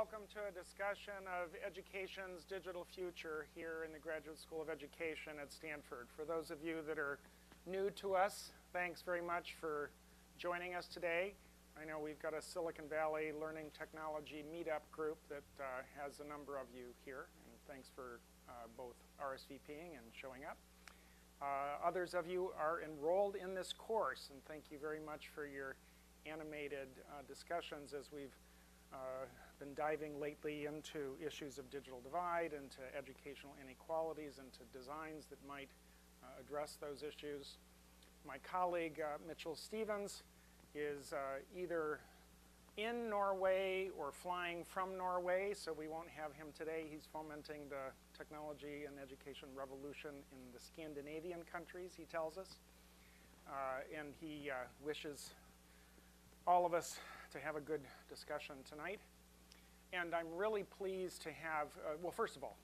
welcome to a discussion of education's digital future here in the Graduate School of Education at Stanford. For those of you that are new to us, thanks very much for joining us today. I know we've got a Silicon Valley Learning Technology meetup group that has a number of you here, and thanks for both RSVPing and showing up. Others of you are enrolled in this course, and thank you very much for your animated discussions as we've been diving lately into issues of digital divide, into educational inequalities, into designs that might address those issues. My colleague, Mitchell Stevens, is either in Norway or flying from Norway, so we won't have him today. He's fomenting the technology and education revolution in the Scandinavian countries, he tells us. And he wishes all of us to have a good discussion tonight. And I'm really pleased to have, well, first of all,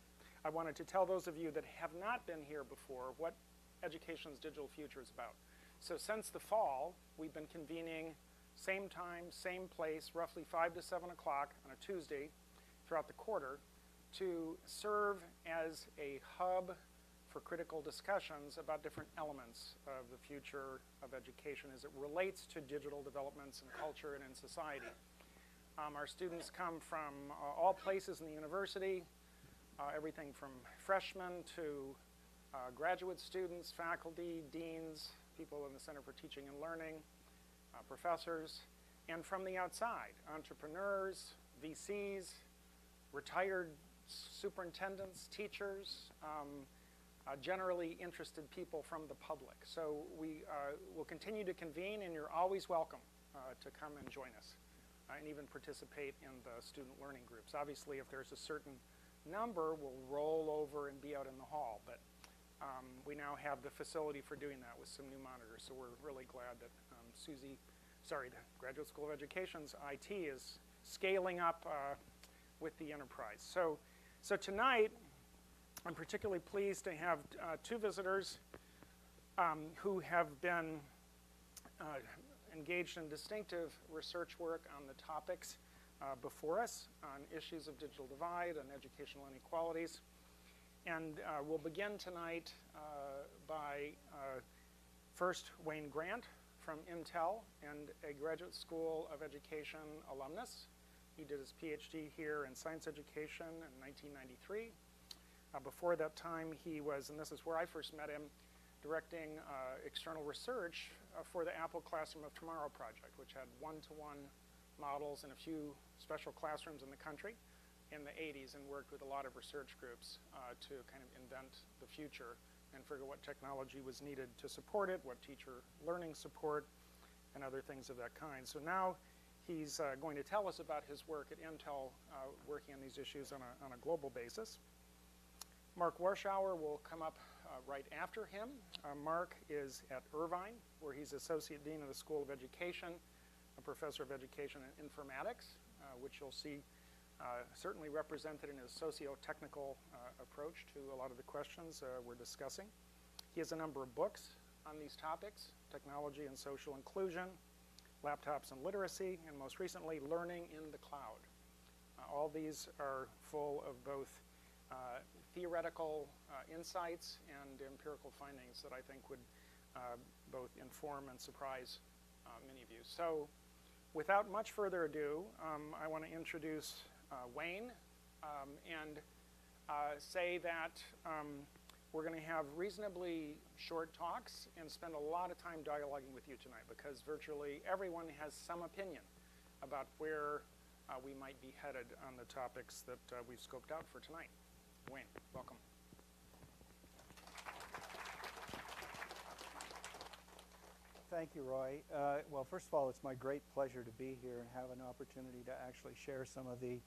I wanted to tell those of you that have not been here before what education's digital future is about. So since the fall, we've been convening same time, same place, roughly 5 to 7 o'clock on a Tuesday throughout the quarter to serve as a hub for critical discussions about different elements of the future of education as it relates to digital developments in culture and in society. Our students come from all places in the university, everything from freshmen to graduate students, faculty, deans, people in the Center for Teaching and Learning, professors, and from the outside, entrepreneurs, VCs, retired superintendents, teachers, generally interested people from the public. So we will continue to convene, and you're always welcome to come and join us and even participate in the student learning groups. Obviously, if there's a certain number, we'll roll over and be out in the hall, but we now have the facility for doing that with some new monitors, so we're really glad that the Graduate School of Education's IT is scaling up with the enterprise. So tonight, I'm particularly pleased to have two visitors who have been engaged in distinctive research work on the topics before us on issues of digital divide and educational inequalities. And we'll begin tonight by first Wayne Grant from Intel and a Graduate School of Education alumnus. He did his PhD here in science education in 1993. Before that time, he was, and this is where I first met him, directing external research for the Apple Classroom of Tomorrow project, which had one-to-one models in a few special classrooms in the country in the 80s, and worked with a lot of research groups to kind of invent the future and figure what technology was needed to support it, what teacher learning support, and other things of that kind. So now he's going to tell us about his work at Intel, working on these issues on a global basis. Mark Warschauer will come up right after him. Mark is at Irvine, where he's Associate Dean of the School of Education, a Professor of Education and Informatics, which you'll see certainly represented in his socio-technical approach to a lot of the questions we're discussing. He has a number of books on these topics: Technology and Social Inclusion, Laptops and Literacy, and most recently, Learning in the Cloud. All these are full of both theoretical insights and empirical findings that I think would both inform and surprise many of you. So without much further ado, I want to introduce Wayne and say that we're going to have reasonably short talks and spend a lot of time dialoguing with you tonight, because virtually everyone has some opinion about where we might be headed on the topics that we've scoped out for tonight. Wayne, welcome. Thank you, Roy. Well, first of all, it's my great pleasure to be here and have an opportunity to actually share some of the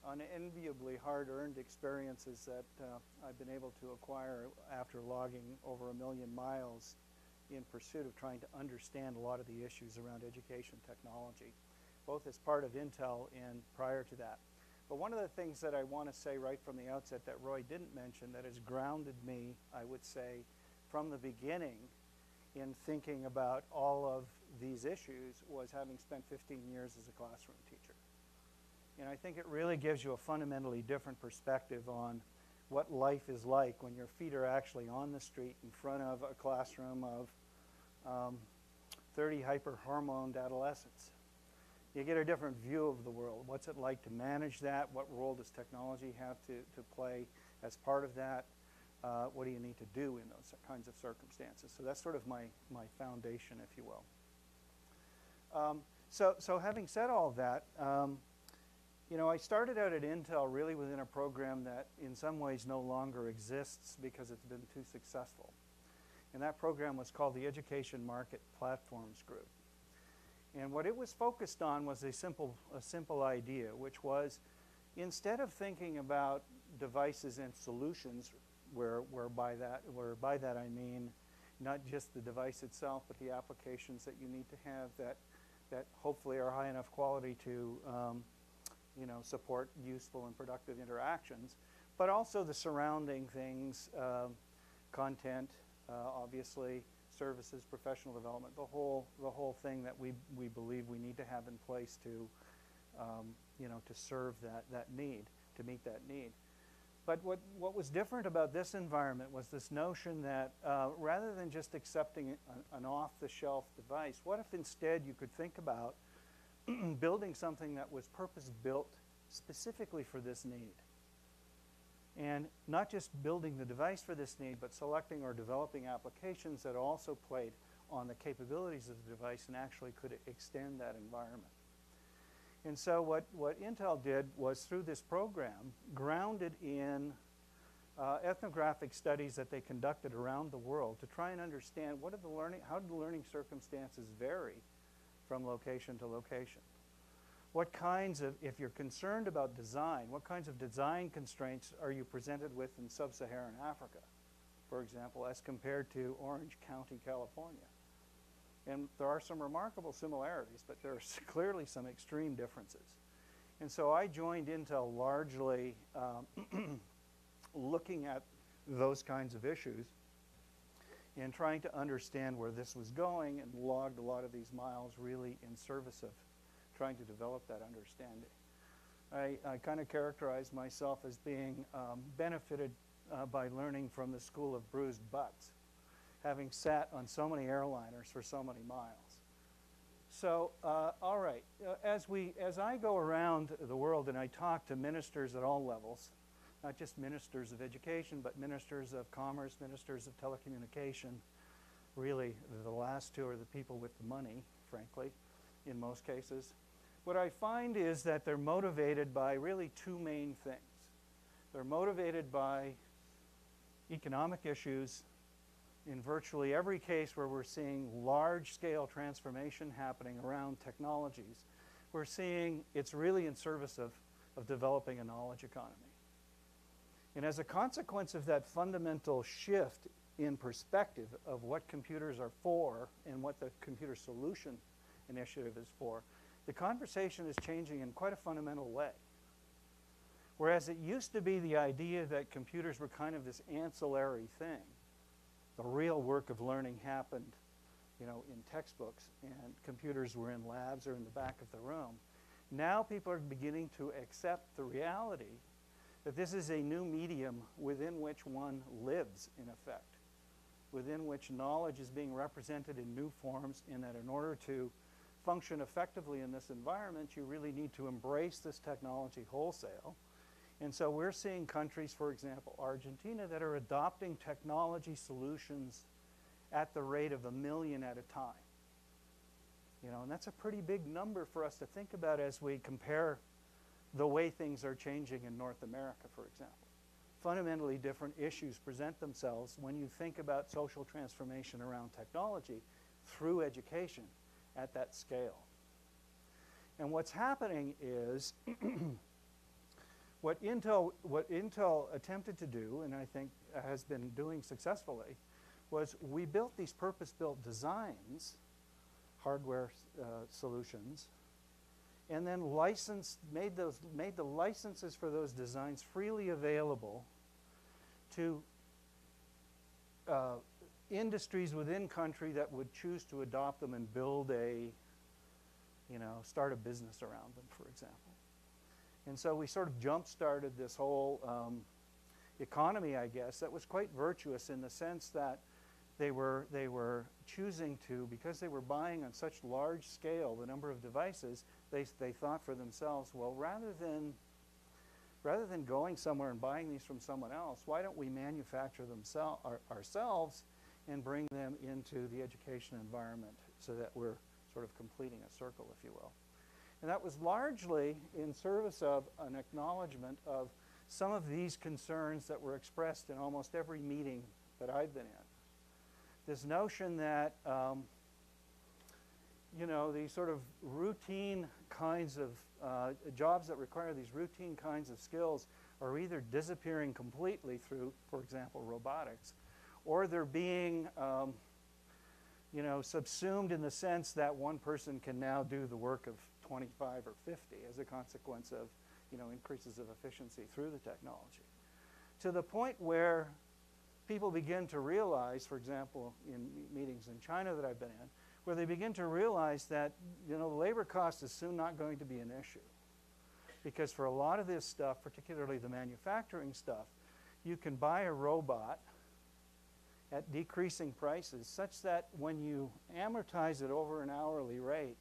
unenviably hard-earned experiences that I've been able to acquire after logging over 1 million miles in pursuit of trying to understand a lot of the issues around education technology, both as part of Intel and prior to that. But one of the things that I want to say right from the outset that Roy didn't mention that has grounded me, I would say, from the beginning in thinking about all of these issues was having spent 15 years as a classroom teacher. And I think it really gives you a fundamentally different perspective on what life is like when your feet are actually on the street in front of a classroom of 30 hyper-hormoned adolescents. You get a different view of the world. What's it like to manage that? What role does technology have to play as part of that? What do you need to do in those kinds of circumstances? So that's sort of my foundation, if you will. So having said all that, you know, I started out at Intel really within a program that in some ways no longer exists because it's been too successful. And that program was called the Education Market Platforms Group. And what it was focused on was a simple idea, which was instead of thinking about devices and solutions, whereby that I mean not just the device itself, but the applications that you need to have that hopefully are high enough quality to you know, support useful and productive interactions, but also the surrounding things, content, obviously, services, professional development, the whole thing that we believe we need to have in place to, you know, to serve that need, to meet that need. But what was different about this environment was this notion that rather than just accepting an off-the-shelf device, what if instead you could think about building something that was purpose-built specifically for this need? And not just building the device for this need, but selecting or developing applications that also played on the capabilities of the device and actually could extend that environment. And so what Intel did was, through this program, grounded in ethnographic studies that they conducted around the world to try and understand how do the learning circumstances vary from location to location. What kinds of, if you're concerned about design, what kinds of design constraints are you presented with in sub-Saharan Africa, for example, as compared to Orange County, California? And there are some remarkable similarities, but there are clearly some extreme differences. And so I joined Intel largely looking at those kinds of issues and trying to understand where this was going, and logged a lot of these miles really in service of trying to develop that understanding. I kind of characterize myself as being benefited by learning from the school of bruised butts, having sat on so many airliners for so many miles. So, all right, as I go around the world and I talk to ministers at all levels, not just ministers of education, but ministers of commerce, ministers of telecommunication, really the last two are the people with the money, frankly, in most cases. What I find is that they're motivated by really two main things. They're motivated by economic issues. In virtually every case where we're seeing large-scale transformation happening around technologies, we're seeing it's really in service of developing a knowledge economy. And as a consequence of that fundamental shift in perspective of what computers are for and what the computer solution initiative is for, the conversation is changing in quite a fundamental way. Whereas it used to be the idea that computers were kind of this ancillary thing, the real work of learning happened, you know, in textbooks, and computers were in labs or in the back of the room. Now people are beginning to accept the reality that this is a new medium within which one lives, in effect, within which knowledge is being represented in new forms, and that in order to function effectively in this environment, you really need to embrace this technology wholesale. And so we're seeing countries, for example, Argentina, that are adopting technology solutions at the rate of 1 million at a time. You know, and that's a pretty big number for us to think about as we compare the way things are changing in North America, for example. Fundamentally different issues present themselves when you think about social transformation around technology through education at that scale. And what's happening is what Intel attempted to do, and I think has been doing successfully, was we built these purpose-built designs, hardware solutions, and then made the licenses for those designs freely available to industries within country that would choose to adopt them and build start a business around them, for example. And so we sort of jump-started this whole economy, I guess, that was quite virtuous in the sense that they were choosing to, because they were buying on such large scale the number of devices, they thought for themselves, well, rather than going somewhere and buying these from someone else, why don't we manufacture them ourselves and bring them into the education environment so that we're sort of completing a circle, if you will. And that was largely in service of an acknowledgement of some of these concerns that were expressed in almost every meeting that I've been in. This notion that, you know, these sort of routine kinds of jobs that require these routine kinds of skills are either disappearing completely through, for example, robotics, or they're being, you know, subsumed in the sense that one person can now do the work of 25 or 50 as a consequence of, you know, increases of efficiency through the technology. To the point where people begin to realize, for example, in meetings in China that I've been in, where they begin to realize that, you know, labor cost is soon not going to be an issue. Because for a lot of this stuff, particularly the manufacturing stuff, you can buy a robot at decreasing prices such that when you amortize it over an hourly rate,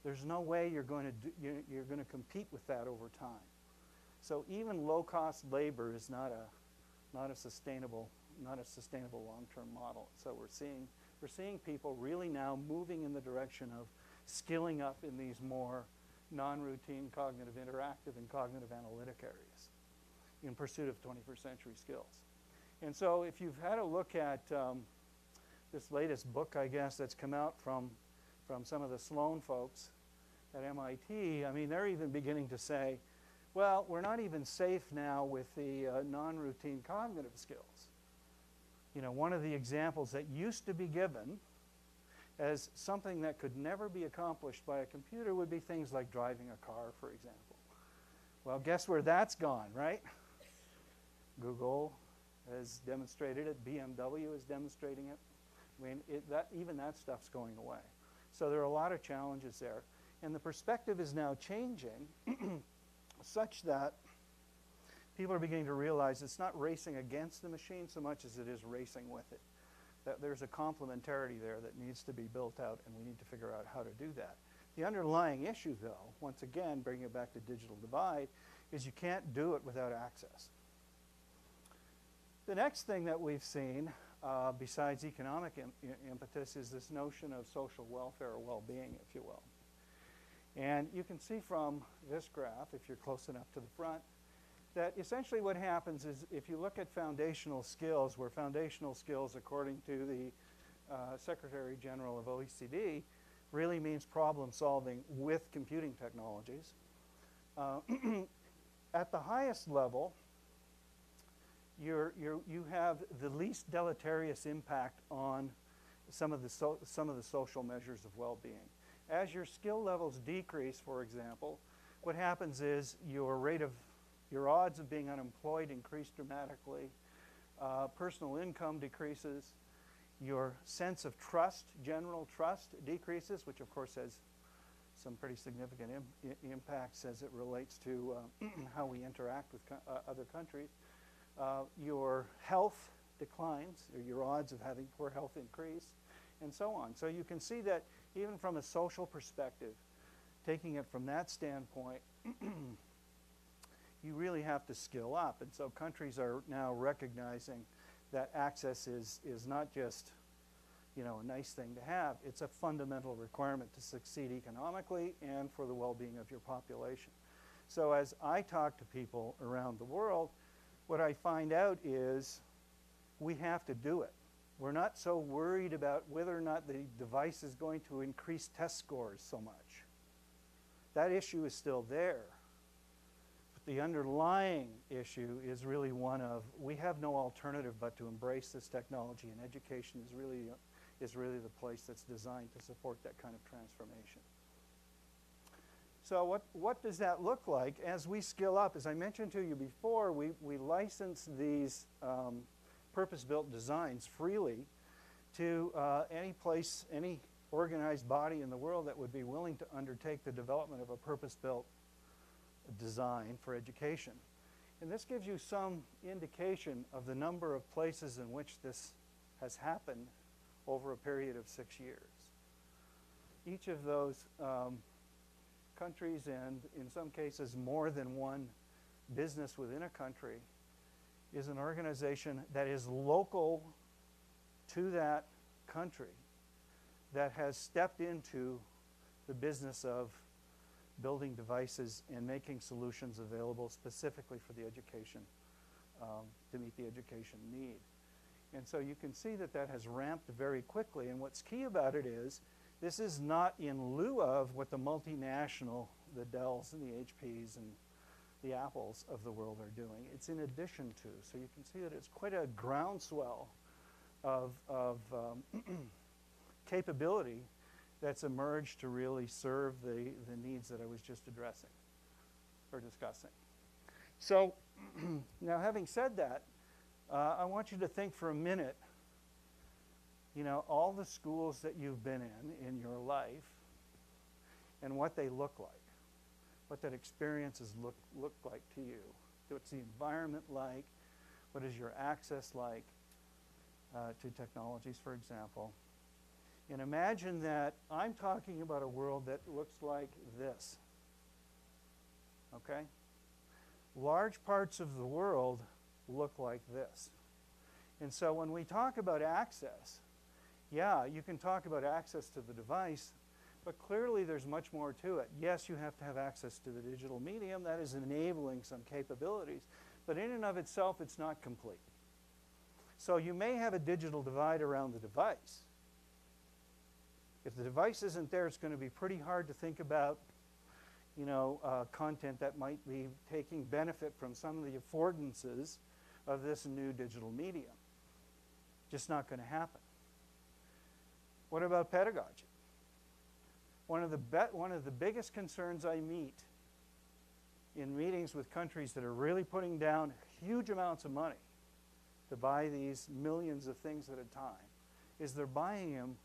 there's no way you're going to compete with that over time. So even low-cost labor is not a sustainable long-term model. So we're seeing people really now moving in the direction of skilling up in these more non-routine cognitive interactive and cognitive analytic areas in pursuit of 21st century skills. And so if you've had a look at this latest book, I guess, that's come out from some of the Sloan folks at MIT, I mean, they're even beginning to say, well, we're not even safe now with the non-routine cognitive skills. You know, one of the examples that used to be given as something that could never be accomplished by a computer would be things like driving a car, for example. Well, guess where that's gone, right? Google has demonstrated it. BMW is demonstrating it. I mean, even that stuff's going away. So there are a lot of challenges there. And the perspective is now changing such that people are beginning to realize it's not racing against the machine so much as it is racing with it. That there's a complementarity there that needs to be built out, and we need to figure out how to do that. The underlying issue, though, once again, bringing it back to digital divide, is you can't do it without access. The next thing that we've seen, besides economic impetus, is this notion of social welfare or well-being, if you will. And you can see from this graph, if you're close enough to the front, that essentially what happens is if you look at foundational skills, where foundational skills, according to the Secretary General of OECD, really means problem solving with computing technologies. At the highest level, you have the least deleterious impact on some of the social measures of well-being. As your skill levels decrease, for example, what happens is your odds of being unemployed increase dramatically, personal income decreases, your sense of trust, general trust, decreases, which of course has some pretty significant impacts as it relates to how we interact with other countries. Your health declines, or your odds of having poor health increase, and so on. So you can see that even from a social perspective, taking it from that standpoint, you really have to skill up. And so countries are now recognizing that access is not just, you know, a nice thing to have. It's a fundamental requirement to succeed economically and for the well-being of your population. So as I talk to people around the world, what I find out is we have to do it. We're not so worried about whether or not the device is going to increase test scores so much. That issue is still there. But the underlying issue is really one of, we have no alternative but to embrace this technology, and education is really the place that's designed to support that kind of transformation. So what does that look like as we skill up? As I mentioned to you before, we license these purpose-built designs freely to any place, any organized body in the world that would be willing to undertake the development of a purpose-built design for education. And this gives you some indication of the number of places in which this has happened over a period of 6 years. Each of those countries, and in some cases more than one business within a country, is an organization that is local to that country, that has stepped into the business of building devices and making solutions available specifically for the education, to meet the education need. And so you can see that that has ramped very quickly, and what's key about it is this is not in lieu of what the multinational, the Dells and the HPs and the Apples of the world are doing. It's in addition to. So you can see that it's quite a groundswell of capability that's emerged to really serve the needs that I was just addressing or discussing. So now, having said that, I want you to think for a minute, you know, all the schools that you've been in your life and what they look like, what that experiences look like to you. What's the environment like? What is your access like to technologies, for example? And imagine that I'm talking about a world that looks like this, okay? Large parts of the world look like this. And so when we talk about access, yeah, you can talk about access to the device, but clearly there's much more to it. Yes, you have to have access to the digital medium. That is enabling some capabilities. But in and of itself, it's not complete. So you may have a digital divide around the device. If the device isn't there, it's going to be pretty hard to think about, you know, content that might be taking benefit from some of the affordances of this new digital medium. Just not going to happen. What about pedagogy? One of the biggest concerns I meet in meetings with countries that are really putting down huge amounts of money to buy these millions of things at a time is they're buying them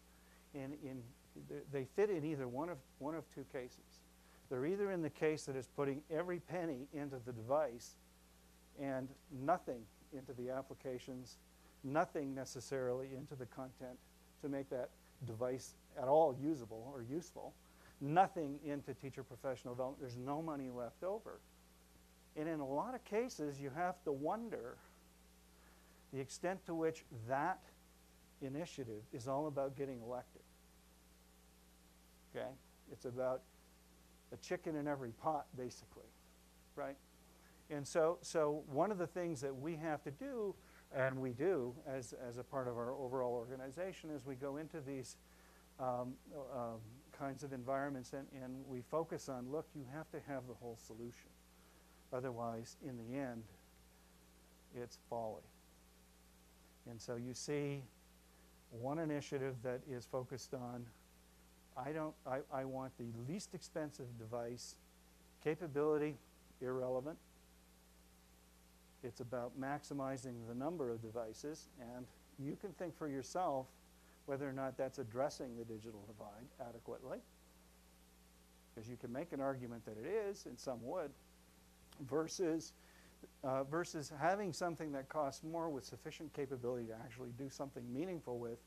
they fit in either one of two cases. They're either in the case that is putting every penny into the device and nothing into the applications, nothing necessarily into the content to make that device at all usable or useful, nothing into teacher professional development. There's no money left over. And in a lot of cases, you have to wonder the extent to which that initiative is all about getting elected. Okay? It's about a chicken in every pot, basically, right? And so one of the things that we have to do, and we do as a part of our overall organization, is we go into these kinds of environments and we focus on, look, you have to have the whole solution. Otherwise, in the end, it's folly. And so you see one initiative that is focused on, I want the least expensive device, capability, irrelevant. It's about maximizing the number of devices, and you can think for yourself whether or not that's addressing the digital divide adequately, because you can make an argument that it is, and some would, versus having something that costs more with sufficient capability to actually do something meaningful with,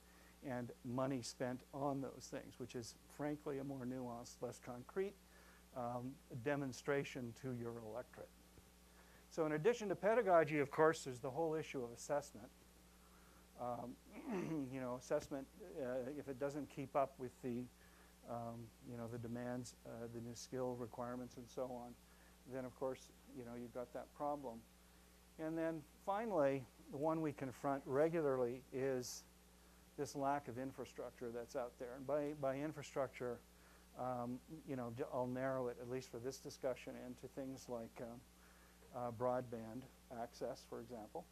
and money spent on those things, which is frankly a more nuanced, less concrete demonstration to your electorate. So in addition to pedagogy, of course, there's the whole issue of assessment. You know, assessment, if it doesn't keep up with the, you know, the demands, the new skill requirements and so on, then of course, you know, you've got that problem. And then finally, the one we confront regularly is this lack of infrastructure that's out there. And by infrastructure, you know, I'll narrow it, at least for this discussion, into things like broadband access, for example,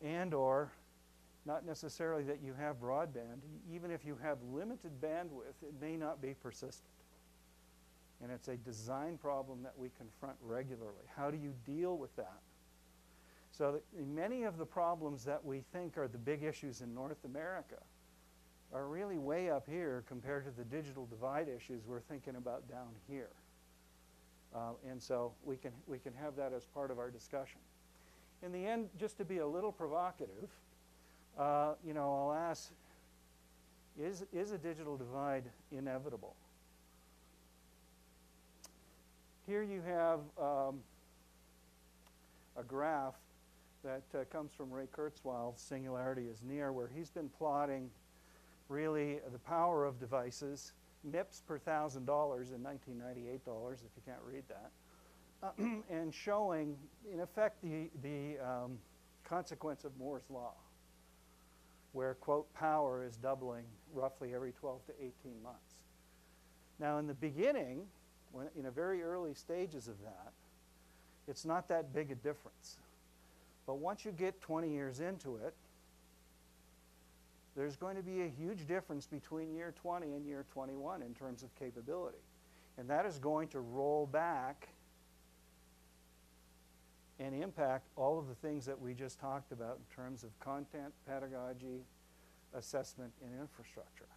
and or not necessarily that you have broadband. Even if you have limited bandwidth, it may not be persistent. And it's a design problem that we confront regularly. How do you deal with that? So that many of the problems that we think are the big issues in North America are really way up here compared to the digital divide issues we're thinking about down here. And so we can have that as part of our discussion. In the end, just to be a little provocative, I'll ask, is a digital divide inevitable? Here you have a graph that comes from Ray Kurzweil's Singularity is Near, where he's been plotting really the power of devices, MIPS per $1,000 in 1998 dollars, if you can't read that, and showing, in effect, the consequence of Moore's Law, where, quote, power is doubling roughly every 12 to 18 months. Now, in the beginning, in the very early stages of that, it's not that big a difference. But once you get 20 years into it, there's going to be a huge difference between year 20 and year 21 in terms of capability. And that is going to roll back and impact all of the things that we just talked about in terms of content, pedagogy, assessment, and infrastructure.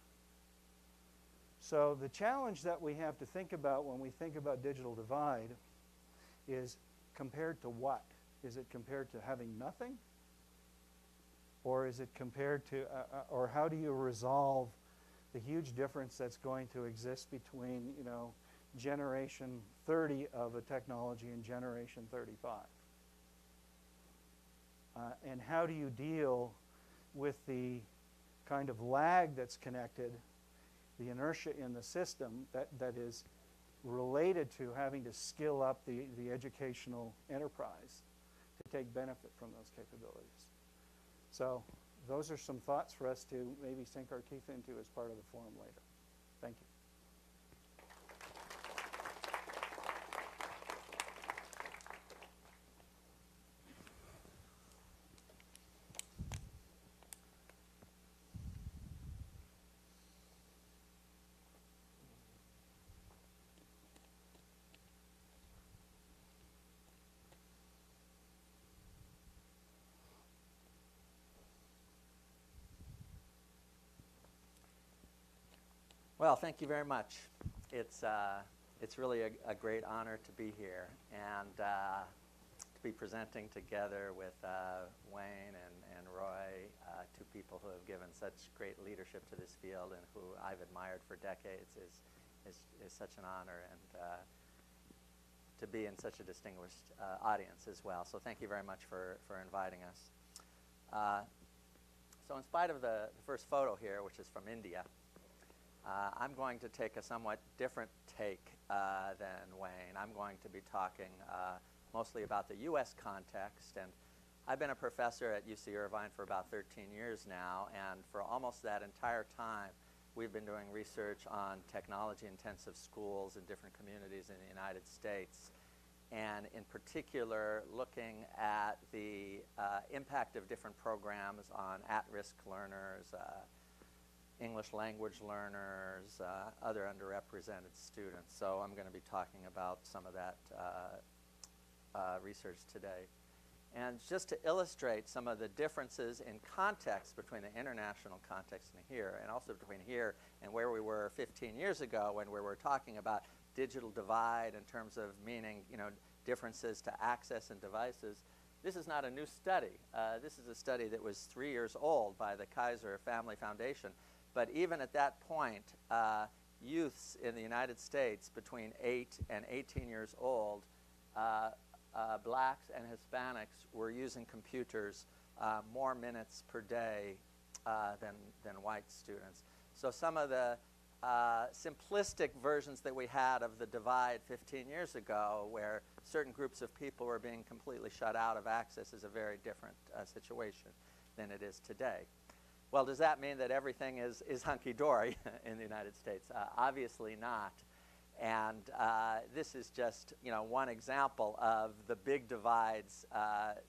So the challenge that we have to think about when we think about digital divide is compared to what? Is it compared to having nothing? Or is it compared to, or how do you resolve the huge difference that's going to exist between, generation 30 of a technology and generation 35? And how do you deal with the kind of lag that's connected, the inertia in the system that is related to having to skill up the educational enterprise to take benefit from those capabilities? So those are some thoughts for us to maybe sink our teeth into as part of the forum later. Thank you. Well, thank you very much. It's really a great honor to be here and to be presenting together with Wayne and Roy, two people who have given such great leadership to this field and who I've admired for decades is such an honor, and to be in such a distinguished audience as well. So thank you very much for inviting us. So in spite of the first photo here, which is from India, I'm going to take a somewhat different take than Wayne. I'm going to be talking mostly about the U.S. context, and I've been a professor at UC Irvine for about 13 years now, and for almost that entire time, we've been doing research on technology-intensive schools in different communities in the United States, and in particular, looking at the impact of different programs on at-risk learners, English language learners, other underrepresented students. So I'm going to be talking about some of that research today. And just to illustrate some of the differences in context between the international context and here, and also between here and where we were 15 years ago when we were talking about digital divide in terms of meaning, differences to access and devices. This is not a new study. This is a study that was 3 years old by the Kaiser Family Foundation. But even at that point, youths in the United States between 8 and 18 years old, blacks and Hispanics were using computers more minutes per day than white students. So some of the simplistic versions that we had of the divide 15 years ago, where certain groups of people were being completely shut out of access, is a very different situation than it is today. Well, does that mean that everything is hunky-dory in the United States? Obviously not. And this is just one example of the big divides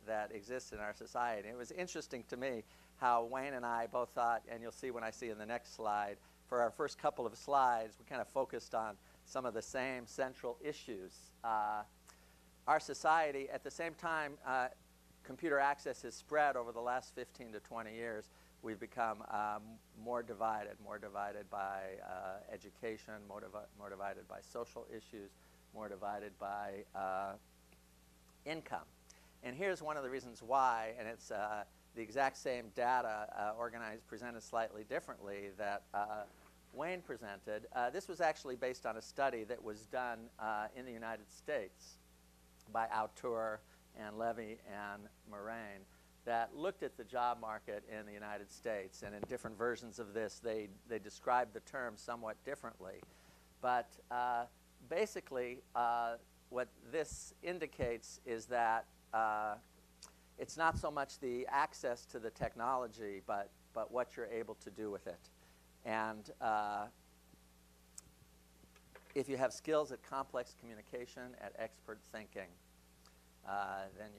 that exist in our society. It was interesting to me how Wayne and I both thought, and you'll see when I see in the next slide, for our first couple of slides, we kind of focused on some of the same central issues. Our society, at the same time, computer access has spread over the last 15 to 20 years. We've become more divided by education, more divided by social issues, more divided by income. And here's one of the reasons why, and it's the exact same data presented slightly differently that Wayne presented. This was actually based on a study that was done in the United States by Autor and Levy and Moraine that looked at the job market in the United States. And in different versions of this, they described the term somewhat differently. But basically, what this indicates is that it's not so much the access to the technology, but what you're able to do with it. And if you have skills at complex communication, at expert thinking, then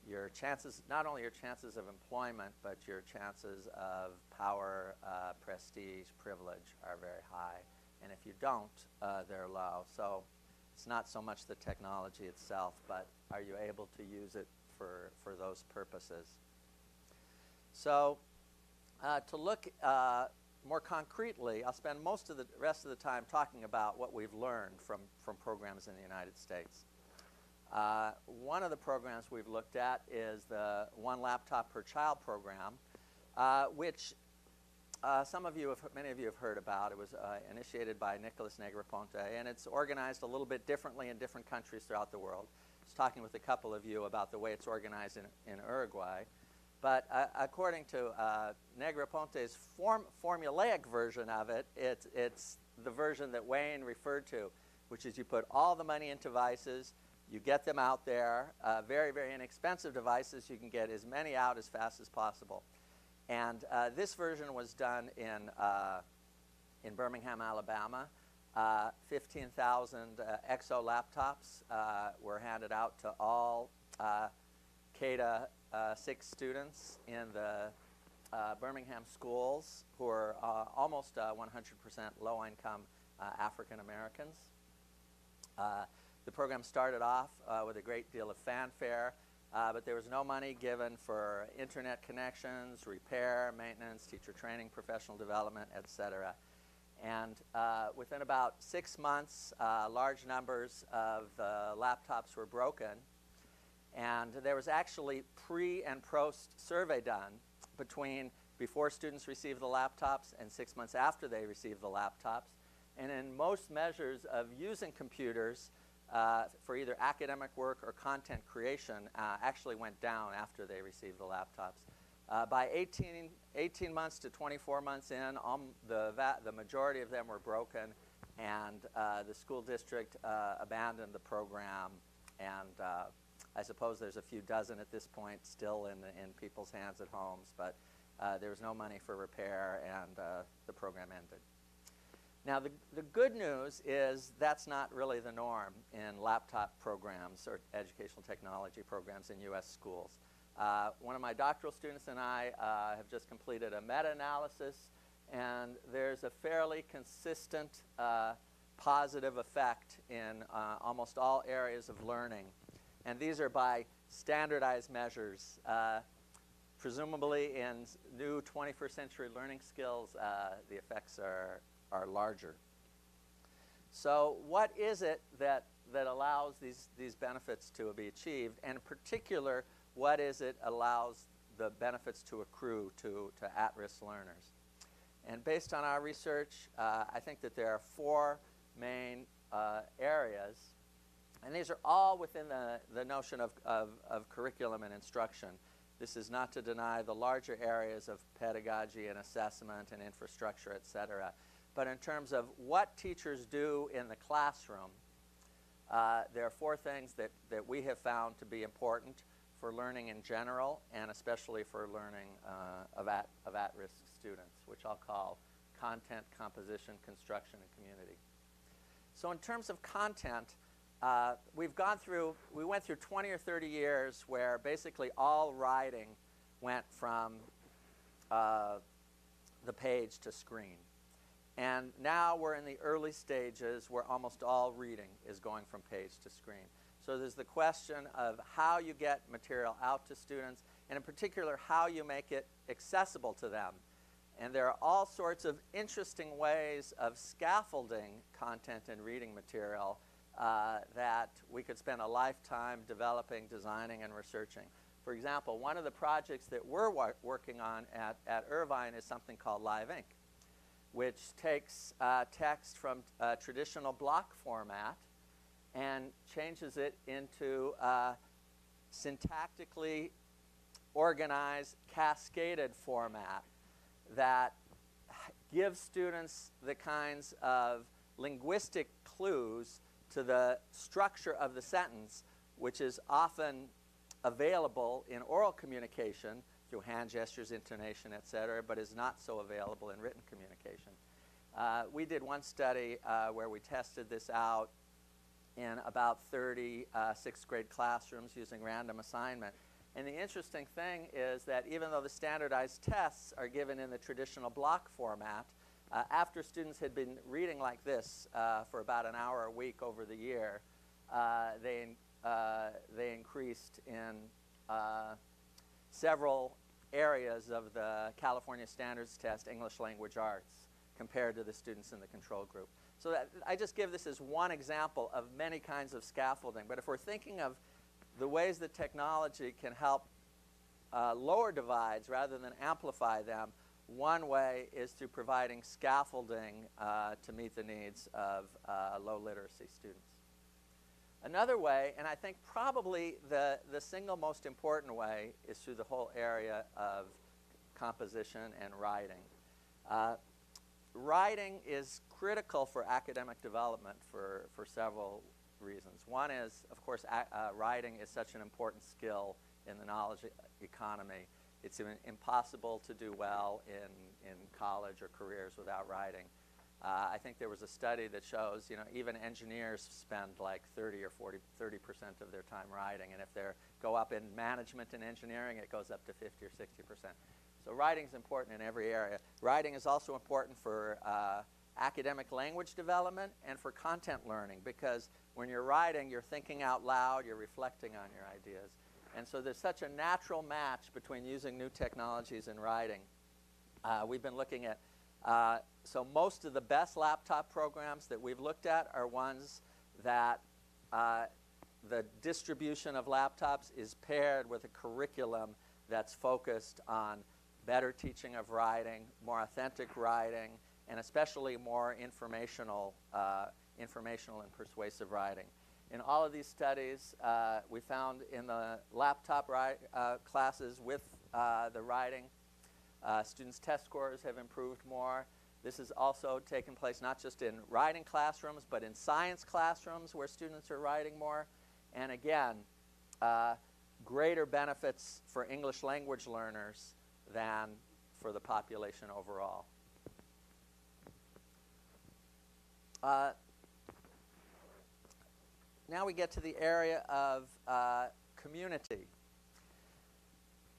your chances, not only your chances of employment, but your chances of power, prestige, privilege are very high. And if you don't, they're low. So it's not so much the technology itself, but are you able to use it for those purposes? So to look more concretely, I'll spend most of the rest of the time talking about what we've learned from programs in the United States. One of the programs we've looked at is the One Laptop Per Child program, which many of you have heard about. It was initiated by Nicholas Negroponte, and it's organized a little bit differently in different countries throughout the world. I was talking with a couple of you about the way it's organized in Uruguay. But according to Negroponte's formulaic version of it, it's the version that Wayne referred to, which is you put all the money into devices, you get them out there, very, very inexpensive devices. You can get as many out as fast as possible. And this version was done in Birmingham, Alabama. 15,000 EXO laptops were handed out to all K-6 students in the Birmingham schools who are almost 100% low-income African Americans. The program started off with a great deal of fanfare, but there was no money given for internet connections, repair, maintenance, teacher training, professional development, etc. And within about 6 months, large numbers of the laptops were broken. And there was actually pre- and post-survey done before students received the laptops and 6 months after they received the laptops. And in most measures of using computers for either academic work or content creation actually went down after they received the laptops. By 18 months to 24 months in, the majority of them were broken, and the school district abandoned the program. And I suppose there's a few dozen at this point still in people's hands at homes, but there was no money for repair, and the program ended. Now, the good news is that's not really the norm in laptop programs or educational technology programs in U.S. schools. One of my doctoral students and I have just completed a meta-analysis, and there's a fairly consistent positive effect in almost all areas of learning. And these are by standardized measures. Presumably in new 21st century learning skills, the effects are larger. So what is it that allows these benefits to be achieved? And in particular, what is it allows the benefits to accrue to at-risk learners? And based on our research, I think that there are 4 main areas. And these are all within the notion of curriculum and instruction. This is not to deny the larger areas of pedagogy and assessment and infrastructure, et cetera. But in terms of what teachers do in the classroom, there are 4 things that we have found to be important for learning in general, and especially for learning of at-risk students, which I'll call content, composition, construction, and community. So in terms of content, we went through 20 or 30 years where basically all writing went from the page to screen. And now we're in the early stages where almost all reading is going from page to screen. So there's the question of how you get material out to students, and in particular, how you make it accessible to them. And there are all sorts of interesting ways of scaffolding content and reading material that we could spend a lifetime developing, designing, and researching. For example, one of the projects that we're working on at Irvine is something called Live Ink, which takes text from traditional block format and changes it into syntactically organized, cascaded format that gives students the kinds of linguistic clues to the structure of the sentence, which is often available in oral communication through hand gestures, intonation, etc., but is not so available in written communication. We did one study where we tested this out in about 30 sixth grade classrooms using random assignment. And the interesting thing is that even though the standardized tests are given in the traditional block format, after students had been reading like this for about an hour a week over the year, they increased in several areas of the California Standards Test, English Language Arts, compared to the students in the control group. So I just give this as one example of many kinds of scaffolding. But if we're thinking of the ways that technology can help lower divides rather than amplify them, one way is through providing scaffolding to meet the needs of low literacy students. Another way, and I think probably the single most important way, is through the whole area of composition and writing. Writing is critical for academic development for several reasons. One is, of course, writing is such an important skill in the knowledge economy. It's impossible to do well in college or careers without writing. I think there was a study that shows, even engineers spend like 30% of their time writing, and if they go up in management and engineering, it goes up to 50 or 60%. So writing is important in every area. Writing is also important for academic language development and for content learning, because when you're writing, you're thinking out loud, you're reflecting on your ideas. And so there's such a natural match between using new technologies and writing. We've been looking at, so most of the best laptop programs that we've looked at are ones that the distribution of laptops is paired with a curriculum that's focused on better teaching of writing, more authentic writing, and especially more informational and persuasive writing. In all of these studies, we found in the laptop classes with the writing, students' test scores have improved more. This has also taken place not just in writing classrooms, but in science classrooms where students are writing more. And again, greater benefits for English language learners than for the population overall. Now we get to the area of community.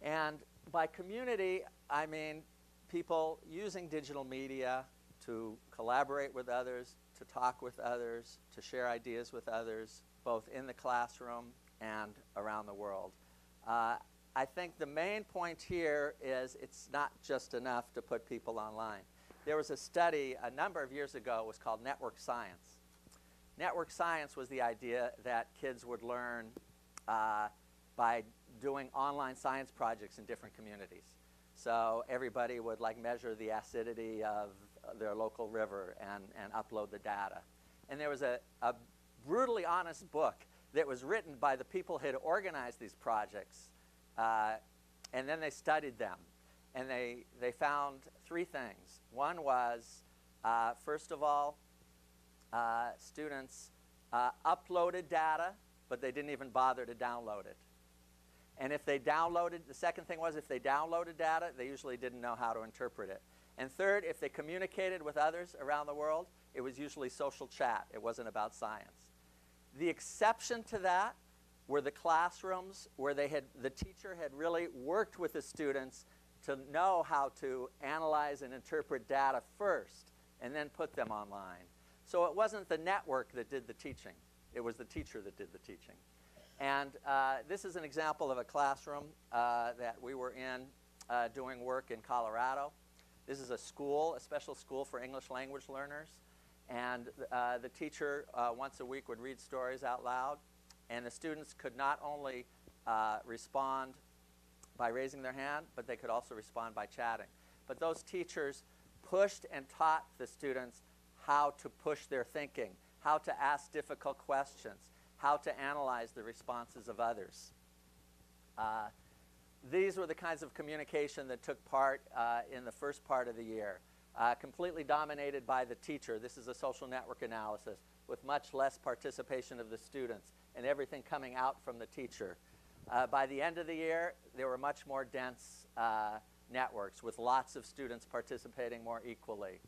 And by community, I mean people using digital media to collaborate with others, to talk with others, to share ideas with others, both in the classroom and around the world. I think the main point here is it's not just enough to put people online. There was a study a number of years ago. It was called Network Science. Network science was the idea that kids would learn by doing online science projects in different communities. So everybody would measure the acidity of their local river and upload the data. And there was a brutally honest book that was written by the people who had organized these projects. And then they studied them. And they found three things. One was, first of all, students uploaded data, but they didn't even bother to download it. And if they downloaded, the second thing was if they downloaded data, they usually didn't know how to interpret it. And third, if they communicated with others around the world, it was usually social chat. It wasn't about science. The exception to that were the classrooms where the teacher had really worked with the students to know how to analyze and interpret data first and then put them online. So it wasn't the network that did the teaching. It was the teacher that did the teaching. And this is an example of a classroom that we were in doing work in Colorado. This is a school, a special school for English language learners. And the teacher once a week would read stories out loud. And the students could not only respond by raising their hand, but they could also respond by chatting. But those teachers pushed and taught the students how to push their thinking, how to ask difficult questions, how to analyze the responses of others. These were the kinds of communication that took part in the first part of the year, completely dominated by the teacher. This is a social network analysis with much less participation of the students and everything coming out from the teacher. By the end of the year, there were much more dense networks with lots of students participating more equally.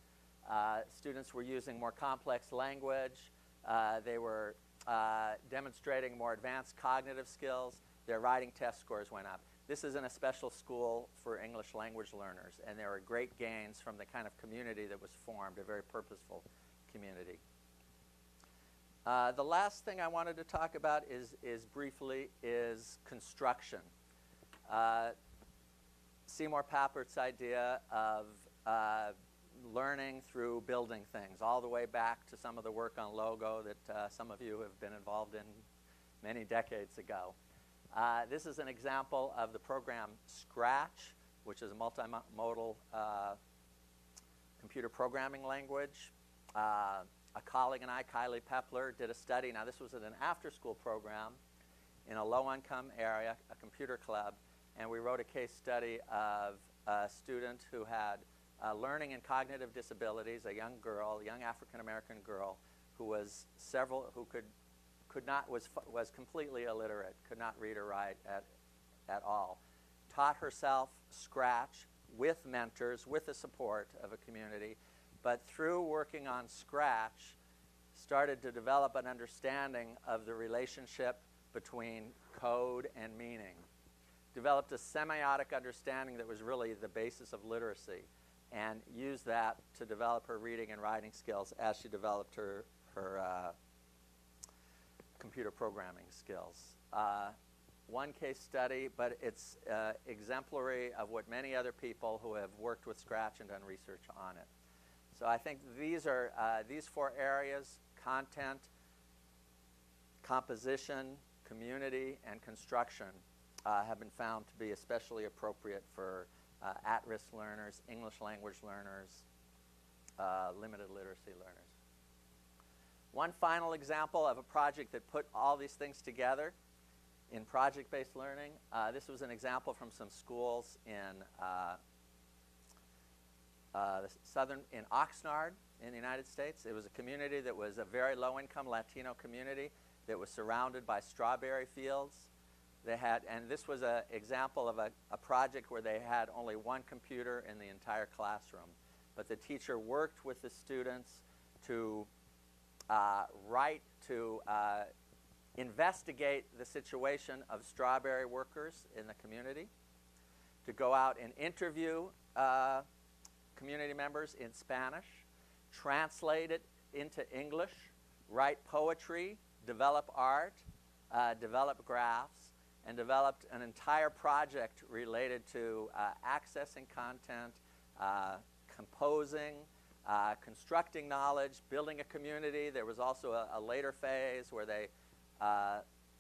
Students were using more complex language. They were demonstrating more advanced cognitive skills. Their writing test scores went up. This is in a special school for English language learners, and there were great gains from the kind of community that was formed, a very purposeful community. The last thing I wanted to talk about briefly is construction. Seymour Papert's idea of learning through building things, all the way back to some of the work on logo that some of you have been involved in many decades ago. This is an example of the program Scratch, which is a multimodal computer programming language. A colleague and I, Kylie Pepler, did a study. Now, this was in an after-school program in a low-income area, a computer club, and we wrote a case study of a student who had learning and cognitive disabilities, a young girl, a young African-American girl, who was was completely illiterate, could not read or write at all. Taught herself Scratch with mentors, with the support of a community, but through working on Scratch, started to develop an understanding of the relationship between code and meaning. Developed a semiotic understanding that was really the basis of literacy, and used that to develop her reading and writing skills as she developed her computer programming skills. One case study, but it's exemplary of what many other people who have worked with Scratch and done research on it. So I think these four areas: content, composition, community, and construction have been found to be especially appropriate for at-risk learners, English language learners, limited literacy learners. One final example of a project that put all these things together in project-based learning. This was an example from some schools in in Oxnard in the United States. It was a community that was a very low-income Latino community that was surrounded by strawberry fields. And this was an example of a project where they had only one computer in the entire classroom. But the teacher worked with the students to investigate the situation of strawberry workers in the community, to go out and interview community members in Spanish, translate it into English, write poetry, develop art, develop graphs, and developed an entire project related to accessing content, composing, constructing knowledge, building a community. There was also a later phase where they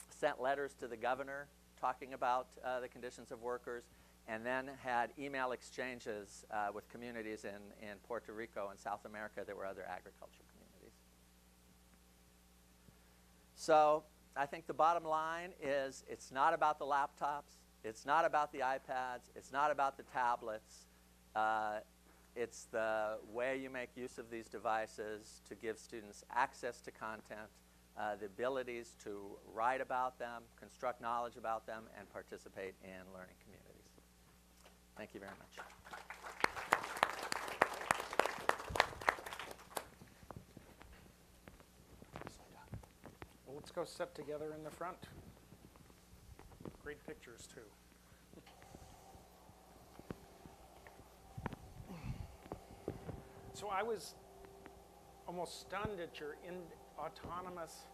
sent letters to the governor talking about the conditions of workers, and then had email exchanges with communities in Puerto Rico and South America that were other agriculture communities. So I think the bottom line is it's not about the laptops, it's not about the iPads, it's not about the tablets. It's the way you make use of these devices to give students access to content, the abilities to write about them, construct knowledge about them, and participate in learning communities. Thank you very much. Well, let's go sit together in the front. Great pictures, too. So I was almost stunned at your autonomous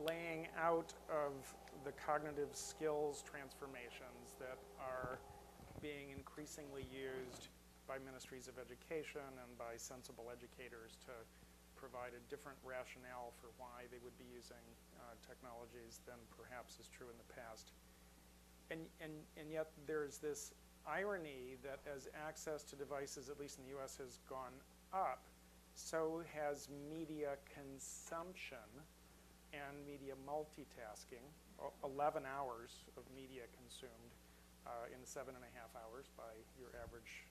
laying out of the cognitive skills transformations that are being increasingly used by ministries of education and by sensible educators to provide a different rationale for why they would be using technologies than perhaps is true in the past. And yet there's this irony that as access to devices, at least in the US, has gone up, so has media consumption and media multitasking. 11 hours of media consumed in 7.5 hours by your average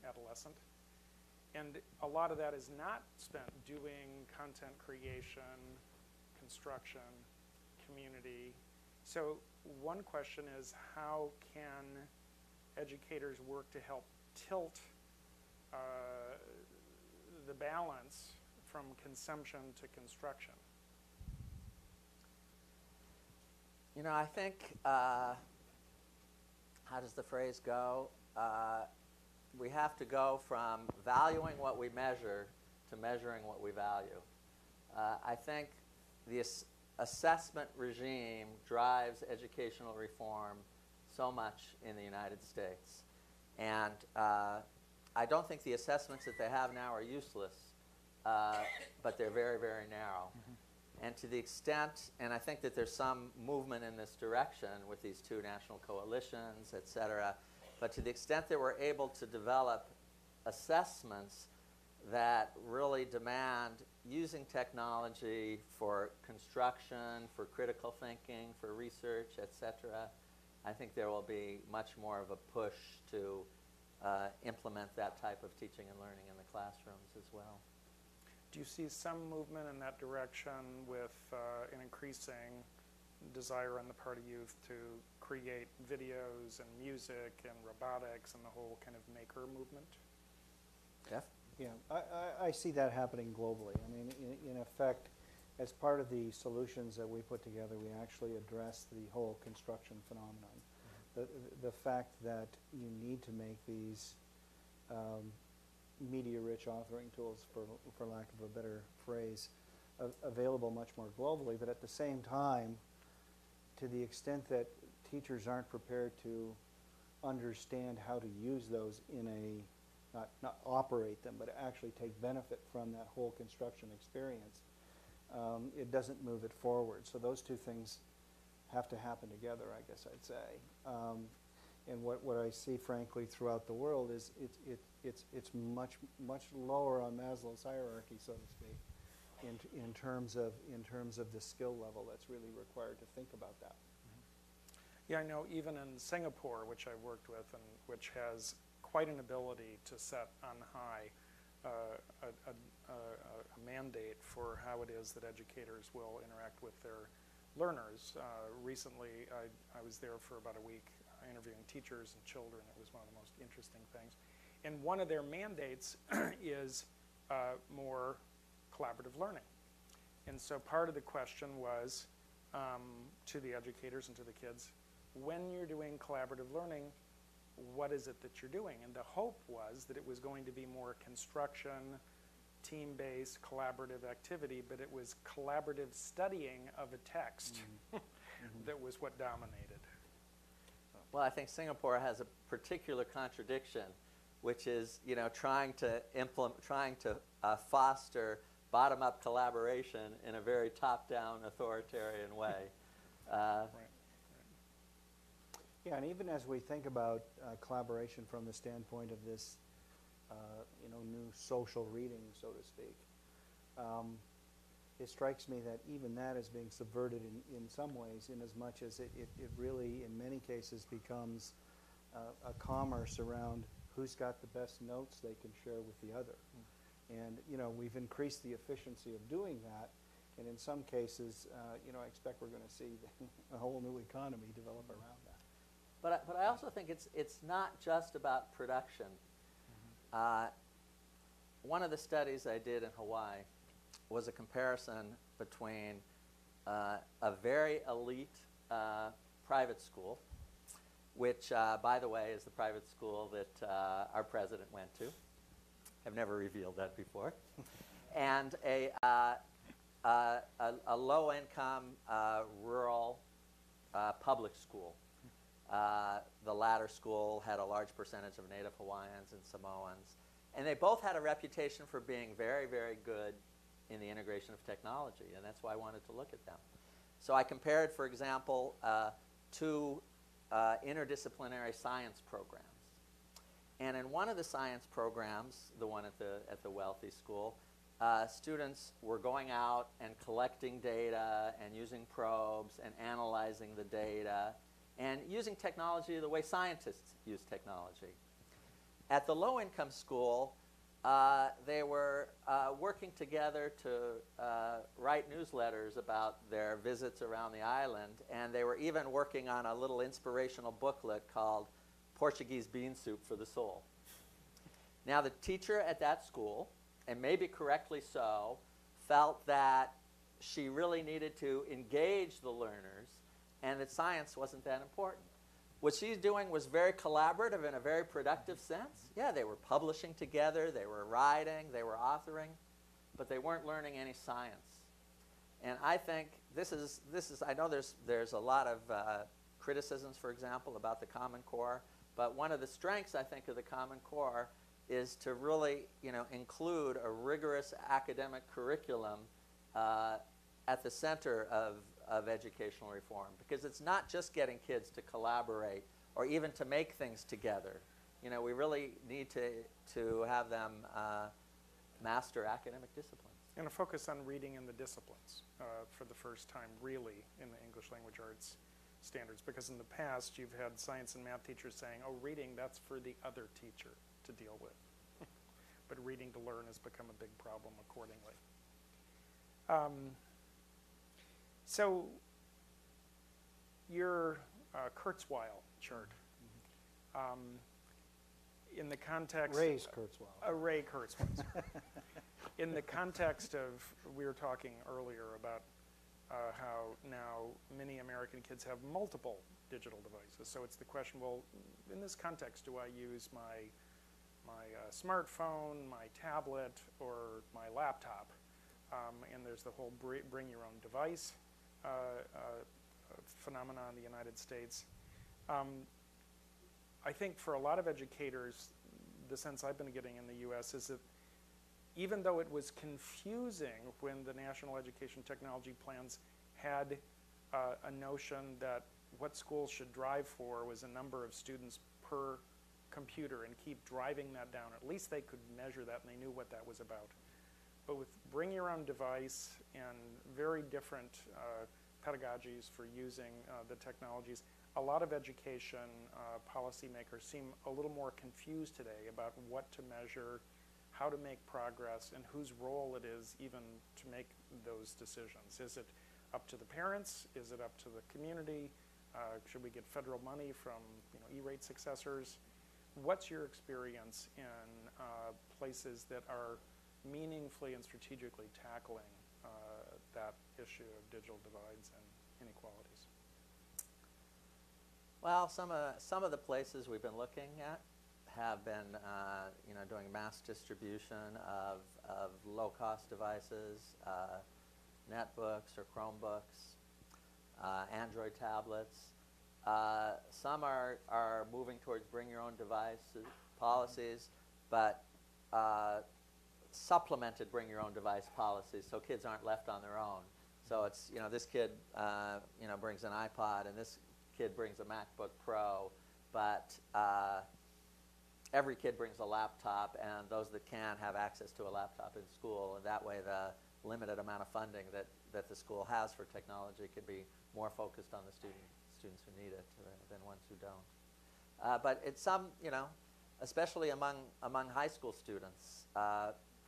adolescent. And a lot of that is not spent doing content creation, construction, community. So one question is, how can educators work to help tilt the balance from consumption to construction? You know, I think, how does the phrase go? We have to go from valuing what we measure to measuring what we value. I think the assessment regime drives educational reform so much in the United States. And I don't think the assessments that they have now are useless, but they're very, very narrow. And to the extent, and I think that there's some movement in this direction with these two national coalitions, et cetera, but to the extent that we're able to develop assessments that really demand using technology for construction, for critical thinking, for research, et cetera, I think there will be much more of a push to implement that type of teaching and learning in the classrooms as well. Do you see some movement in that direction with an increasing desire on the part of youth to create videos and music and robotics and the whole kind of maker movement? Jeff? Yeah, I see that happening globally. I mean, in effect, as part of the solutions that we put together, we actually address the whole construction phenomenon. The fact that you need to make these media-rich authoring tools, for lack of a better phrase, available much more globally, but at the same time, to the extent that teachers aren't prepared to understand how to use those in a, not operate them, but actually take benefit from that whole construction experience, it doesn't move it forward. So those two things have to happen together, I guess I'd say. And what I see, frankly, throughout the world is it's much lower on Maslow's hierarchy, so to speak, in terms of the skill level that's really required to think about that. Yeah, I know even in Singapore, which I worked with and which has quite an ability to set on high a mandate for how it is that educators will interact with their learners. Recently, I was there for about a week interviewing teachers and children. It was one of the most interesting things. And one of their mandates is more collaborative learning. And so part of the question was to the educators and to the kids, when you're doing collaborative learning, what is it that you're doing? And the hope was that it was going to be more construction, team-based, collaborative activity, but it was collaborative studying of a text that was what dominated. Well, I think Singapore has a particular contradiction, which is, you know, trying to foster bottom-up collaboration in a very top-down, authoritarian way. Right. Yeah, and even as we think about collaboration from the standpoint of this, new social reading, so to speak, it strikes me that even that is being subverted in some ways, in as much as it really, in many cases, becomes a commerce around who's got the best notes they can share with the other. And, we've increased the efficiency of doing that, and in some cases, I expect we're going to see a whole new economy develop around that. But I also think it's not just about production. One of the studies I did in Hawaii was a comparison between a very elite private school, which, by the way, is the private school that our president went to. I've never revealed that before. And a low-income rural public school. The latter school had a large percentage of Native Hawaiians and Samoans. And they both had a reputation for being very, very good in the integration of technology, and that's why I wanted to look at them. So I compared, for example, two interdisciplinary science programs. And in one of the science programs, the one at the wealthy school, students were going out and collecting data and using probes and analyzing the data and using technology the way scientists use technology. At the low-income school, they were working together to write newsletters about their visits around the island, and they were even working on a little inspirational booklet called Portuguese Bean Soup for the Soul. Now, the teacher at that school, and maybe correctly so, felt that she really needed to engage the learners and that science wasn't that important. What she's doing was very collaborative in a very productive sense. Yeah, they were publishing together, they were writing, they were authoring, but they weren't learning any science. And I think this is I know there's a lot of criticisms, for example, about the Common Core, but one of the strengths, I think, of the Common Core is to really, include a rigorous academic curriculum at the center of educational reform, because it's not just getting kids to collaborate or even to make things together. We really need to have them master academic disciplines. And a focus on reading in the disciplines for the first time, really, in the English language arts standards, because in the past you've had science and math teachers saying, oh, reading, that's for the other teacher to deal with. But reading to learn has become a big problem accordingly. So your Kurzweil chart, in the context... Ray's Kurzweil. Ray Kurzweil. In the context of, we were talking earlier about how now many American kids have multiple digital devices. So it's the question, well, in this context, do I use my smartphone, my tablet, or my laptop? And there's the whole bring your own device phenomenon in the United States. I think for a lot of educators, the sense I've been getting in the US is that even though it was confusing when the National Education Technology Plans had a notion that what schools should drive for was a number of students per computer and keep driving that down, at least they could measure that and they knew what that was about. But with bring your own device and very different pedagogies for using the technologies, a lot of education policymakers seem a little more confused today about what to measure, how to make progress, and whose role it is even to make those decisions. Is it up to the parents? Is it up to the community? Should we get federal money from E-rate successors? What's your experience in places that are meaningfully and strategically tackling that issue of digital divides and inequalities? Well, some of the places we've been looking at have been doing mass distribution of low-cost devices, netbooks or Chromebooks, Android tablets. Some are moving towards bring your own device policies, but supplemented bring your own device policies so kids aren't left on their own. So it's, this kid brings an iPod and this kid brings a MacBook Pro, but every kid brings a laptop, and those that can have access to a laptop in school, and that way the limited amount of funding that the school has for technology could be more focused on the students who need it than ones who don't. But it's some, especially among high school students.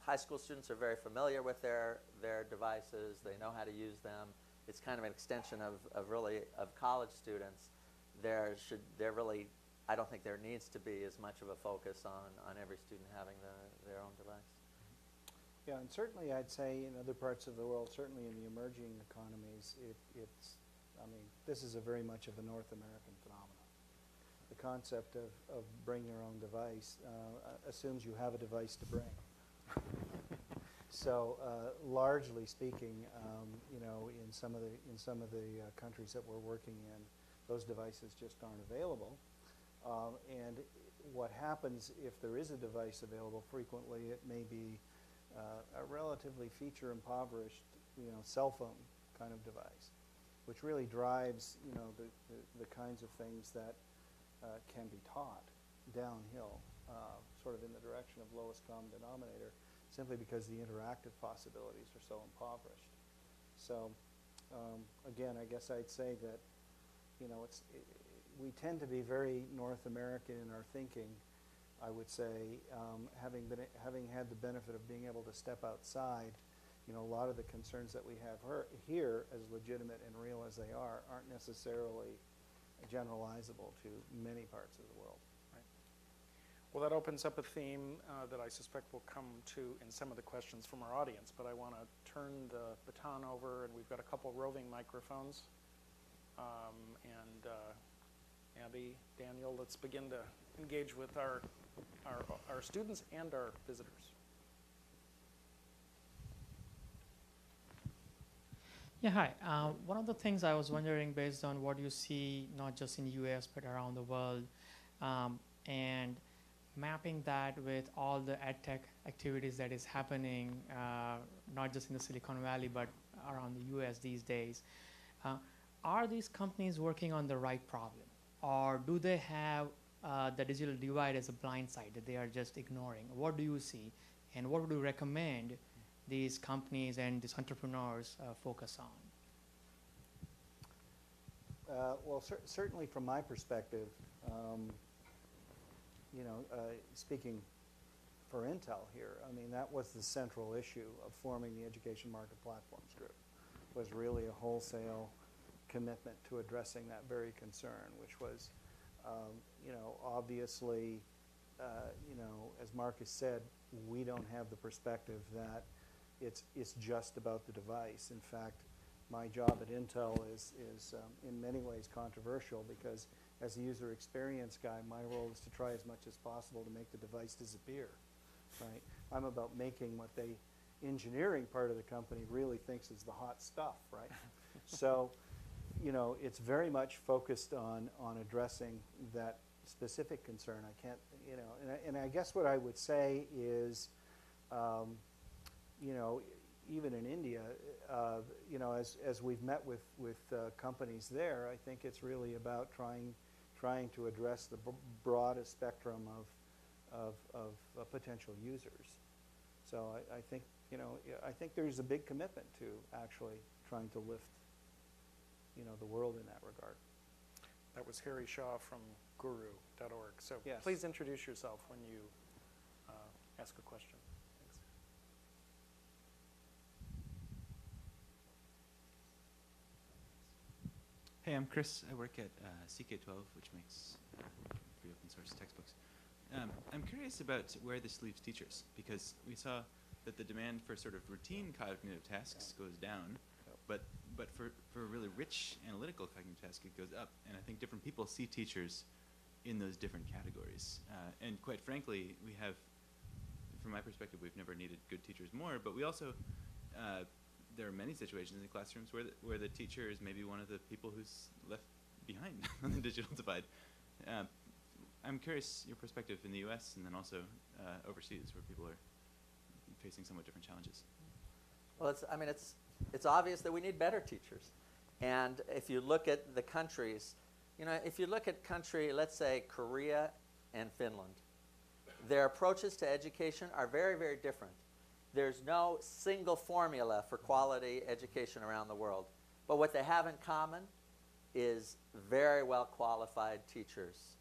High school students are very familiar with their devices. They know how to use them. It's kind of an extension of college students. I don't think there needs to be as much of a focus on every student having their own device. Yeah, and certainly I'd say in other parts of the world, certainly in the emerging economies, this is very much of a North American phenomenon. The concept of bring your own device assumes you have a device to bring. So largely speaking, in some of the countries that we're working in, those devices just aren't available. And what happens if there is a device available frequently, it may be a relatively feature-impoverished, cell phone kind of device, which really drives, the kinds of things that can be taught downhill, sort of in the direction of lowest common denominator, simply because the interactive possibilities are so impoverished. So, again, I guess I'd say that, we tend to be very North American in our thinking, I would say, having had the benefit of being able to step outside. A lot of the concerns that we have here, as legitimate and real as they are, aren't necessarily generalizable to many parts of the world. Right. Well, that opens up a theme that I suspect will come to in some of the questions from our audience, but I want to turn the baton over, and we've got a couple roving microphones. Abby, Daniel, let's begin to engage with our students and our visitors. Yeah, hi. One of the things I was wondering, based on what you see, not just in US, but around the world, and mapping that with all the ed tech activities that is happening, not just in the Silicon Valley, but around the US these days, are these companies working on the right problem? Or do they have the digital divide as a blind side that they are just ignoring? What do you see? And what would you recommend these companies and these entrepreneurs focus on? Well, certainly from my perspective, speaking for Intel here, I mean, that was the central issue of forming the Education Market Platforms Group, was really a wholesale commitment to addressing that very concern, which was, obviously, as Marcus said, we don't have the perspective that it's just about the device. In fact, my job at Intel is in many ways controversial, because as a user experience guy, my role is to try as much as possible to make the device disappear, right? I'm about making what the engineering part of the company really thinks is the hot stuff, right? So, it's very much focused on addressing that specific concern. I can't, and I guess what I would say is, even in India, as we've met with companies there, I think it's really about trying to address the broadest spectrum of potential users. So I think, I think there's a big commitment to actually trying to lift, the world in that regard. That was Harry Shaw from guru.org. So yes. Please introduce yourself when you ask a question. Thanks. Hey, I'm Chris. I work at CK12, which makes free open source textbooks. I'm curious about where this leaves teachers, because we saw that the demand for sort of routine cognitive tasks goes down, but for really rich analytical cognitive tasks, it goes up. And I think different people see teachers in those different categories. And quite frankly, we have, from my perspective, we've never needed good teachers more, but we also, there are many situations in classrooms where the teacher is maybe one of the people who's left behind on the digital divide. I'm curious your perspective in the US and then also overseas, where people are facing somewhat different challenges. Well, it's obvious that we need better teachers. And if you look at the countries, if you look at country, let's say Korea and Finland, their approaches to education are very, very different. There's no single formula for quality education around the world. But what they have in common is very well qualified teachers.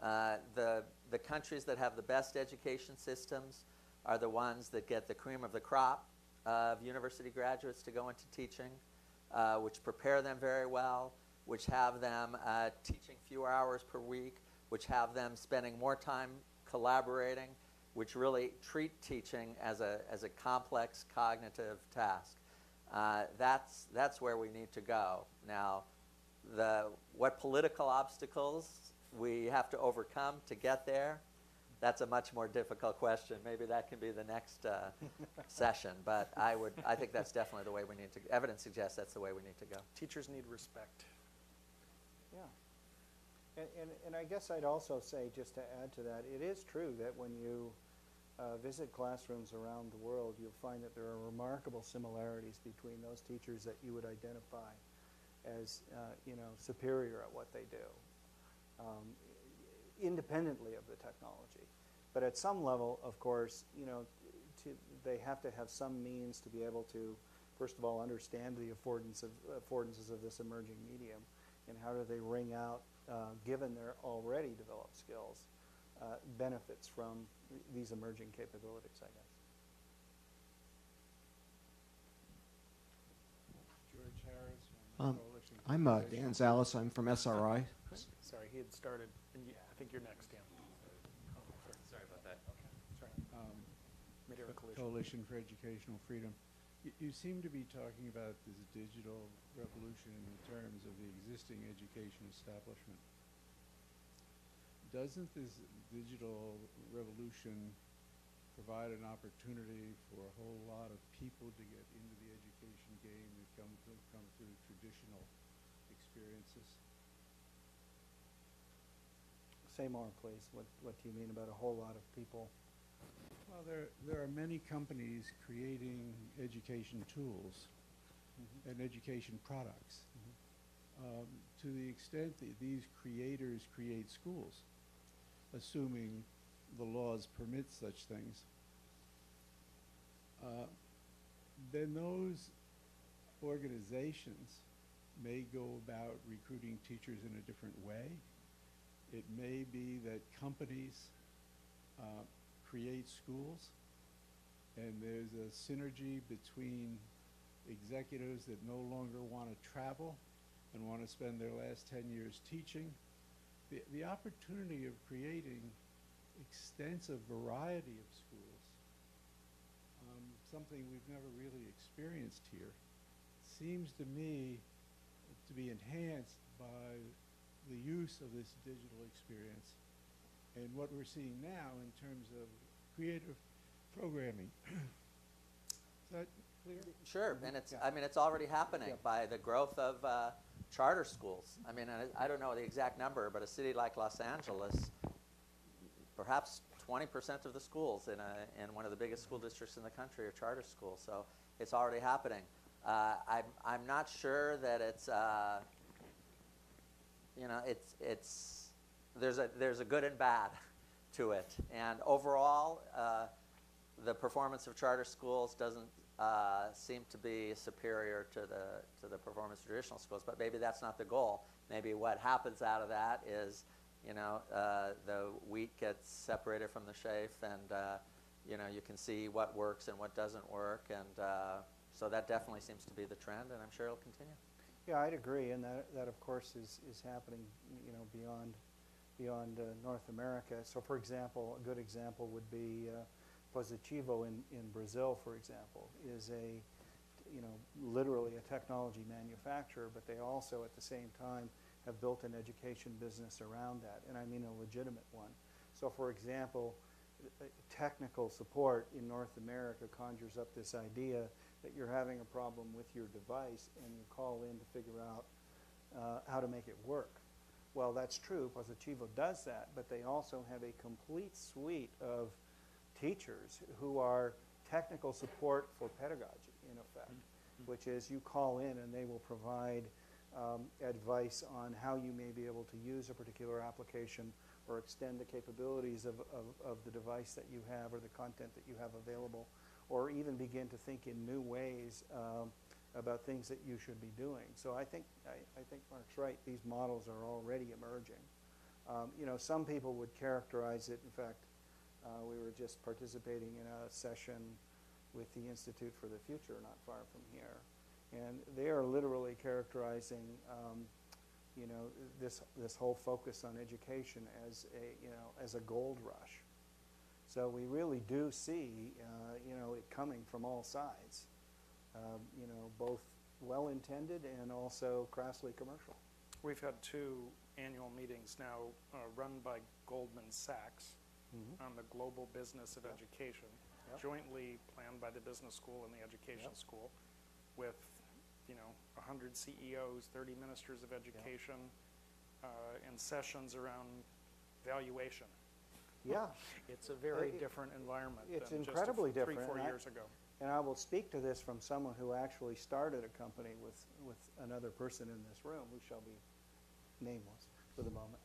The countries that have the best education systems are the ones that get the cream of the crop of university graduates to go into teaching, which prepare them very well, which have them teaching fewer hours per week, which have them spending more time collaborating, which really treat teaching as a complex cognitive task. That's where we need to go. Now, what political obstacles we have to overcome to get there, that's a much more difficult question. Maybe that can be the next session. But I think that's definitely the way we need to. Evidence suggests that's the way we need to go. Teachers need respect. Yeah. And I guess I'd also say, just to add to that, it is true that when you visit classrooms around the world, you'll find that there are remarkable similarities between those teachers that you would identify as superior at what they do, independently of the technology. But at some level, of course, they have to have some means to be able to, first of all, understand the affordances of this emerging medium, and how do they wring out, given their already developed skills, benefits from these emerging capabilities, I guess. George Harris from the Coalition. I'm Dan Zales. I'm from SRI. Sorry, he had started, and I think you're next, Dan. Sorry about that. Sorry. Co- Coalition for Educational Freedom. You seem to be talking about this digital revolution in terms of the existing education establishment. Doesn't this digital revolution provide an opportunity for a whole lot of people to get into the education game that come through traditional experiences? Say more, please. What do you mean about a whole lot of people? Well, there are many companies creating education tools and education products. To the extent that these creators create schools, assuming the laws permit such things, then those organizations may go about recruiting teachers in a different way. It may be that companies create schools, and there's a synergy between executives that no longer want to travel and want to spend their last 10 years teaching. The opportunity of creating extensive variety of schools, something we've never really experienced here, seems to me to be enhanced by the use of this digital experience and what we're seeing now in terms of creative programming. Is that clear? Sure, and it's, Yeah. I mean, it's already happening Yeah. by the growth of charter schools. I mean, I don't know the exact number, but a city like Los Angeles, perhaps 20% of the schools in one of the biggest school districts in the country are charter schools. So it's already happening. I'm not sure that it's, there's a good and bad to it. And overall, the performance of charter schools doesn't seem to be superior to the performance of traditional schools, but maybe that's not the goal. Maybe what happens out of that is, the wheat gets separated from the chaff, and you can see what works and what doesn't work, and so that definitely seems to be the trend, and I'm sure it'll continue. Yeah, I'd agree, and that of course is happening, beyond North America. So, for example, a good example would be Projectbased in Brazil, for example, is literally a technology manufacturer, but they also at the same time have built an education business around that, and I mean a legitimate one. So, for example, technical support in North America conjures up this idea that you're having a problem with your device and you call in to figure out how to make it work. Well, that's true, Projectbased does that, but they also have a complete suite of teachers who are technical support for pedagogy, in effect, which is you call in and they will provide advice on how you may be able to use a particular application or extend the capabilities of the device that you have or the content that you have available, or even begin to think in new ways about things that you should be doing. So I think Mark's right. These models are already emerging. Some people would characterize it. In fact, we were just participating in a session with the Institute for the Future not far from here, and they are literally characterizing this whole focus on education as a gold rush. So we really do see it coming from all sides, both well-intended and also crassly commercial. We've had 2 annual meetings now run by Goldman Sachs on the global business of education, jointly planned by the business school and the education school, with 100 CEOs, 30 ministers of education, in sessions around valuation. Yeah. It's a very It- different environment it's than incredibly just 3, different, 4 and years ago. And I will speak to this from someone who actually started a company with another person in this room who shall be nameless for the moment.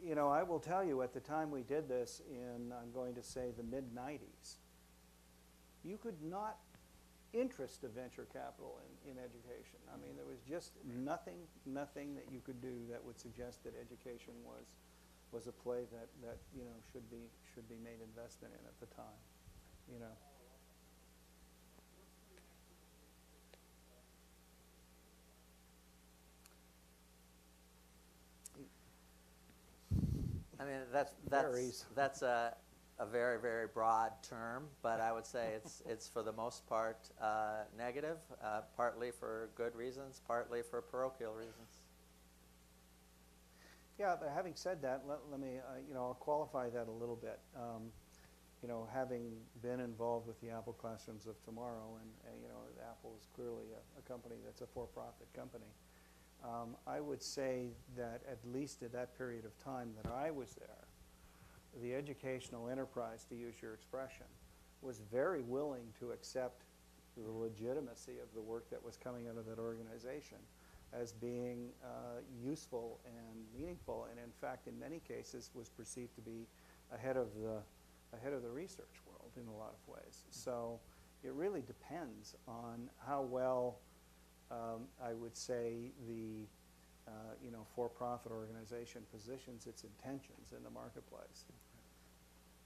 You know, I will tell you, at the time we did this in, I'm going to say, the mid-90s, you could not interest a venture capital in education. I mean, there was just nothing that you could do that would suggest that education was a play that you know, should be made investment in at the time, you know. I mean, Varies. that's a very, very broad term, but I would say it's for the most part negative, partly for good reasons, partly for parochial reasons. Yeah, but having said that, let me, you know, I'll qualify that a little bit. You know, having been involved with the Apple Classrooms of Tomorrow, and you know, Apple is clearly a company that's a for-profit company. I would say that at least at that period of time that I was there, the educational enterprise, to use your expression, was very willing to accept the legitimacy of the work that was coming out of that organization as being useful and meaningful, and in fact, in many cases, was perceived to be ahead of the research world in a lot of ways. So it really depends on how well I would say the you know, for-profit organization positions its intentions in the marketplace.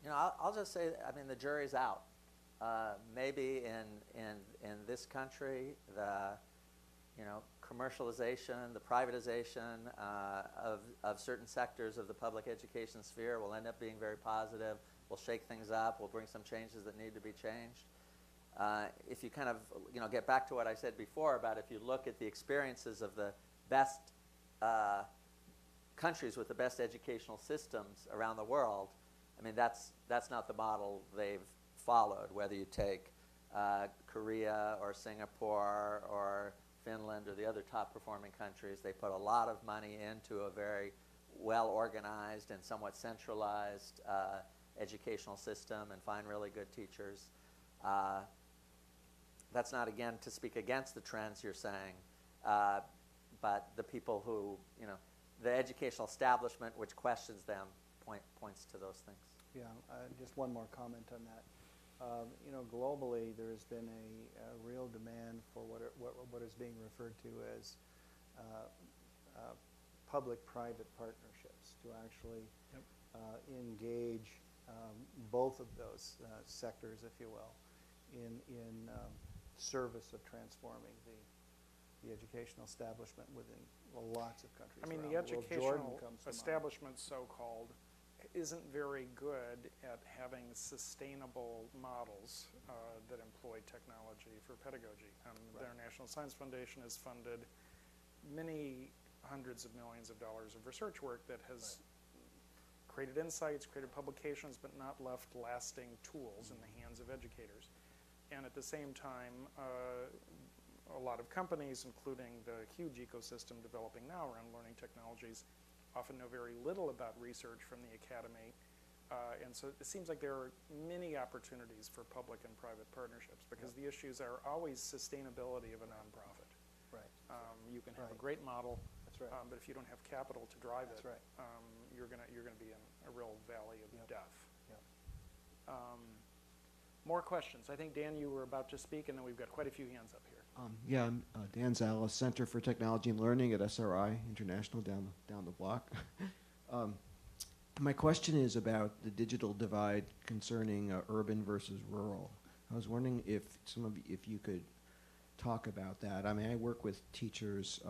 You know, I'll just say, I mean, the jury's out. Maybe in this country, the commercialization, the privatization of certain sectors of the public education sphere will end up being very positive. We'll shake things up. We'll bring some changes that need to be changed. If you kind of, you know, get back to what I said before about if you look at the experiences of the best countries with the best educational systems around the world, I mean, that's not the model they've followed, whether you take Korea or Singapore or Finland or the other top performing countries. They put a lot of money into a very well organized and somewhat centralized educational system and find really good teachers. That's not, again, to speak against the trends you're saying, but the people who, you know, the educational establishment which questions them points to those things. Yeah, just one more comment on that. You know, globally, there has been a real demand for what is being referred to as public-private partnerships, to actually engage both of those sectors, if you will, in service of transforming the educational establishment within lots of countries. I mean, around the world. educational Jordan comes to mind. establishment, so-called, isn't very good at having sustainable models that employ technology for pedagogy. Right. The International Science Foundation has funded many hundreds of millions of dollars of research work that has created insights, created publications, but not left lasting tools in the hands of educators. And at the same time, a lot of companies, including the huge ecosystem developing now around learning technologies, often know very little about research from the academy. And so it seems like there are many opportunities for public and private partnerships, because the issues are always sustainability of a nonprofit. Right. You can have a Right. great model, That's right. but if you don't have capital to drive That's it, right. you're gonna be in a real valley of death. Yep. More questions? I think, Dan, you were about to speak, and then we've got quite a few hands up here. Yeah, I'm Dan Zalas, Center for Technology and Learning at SRI International down the block. My question is about the digital divide concerning urban versus rural. I was wondering if if you could talk about that. I mean, I work with teachers,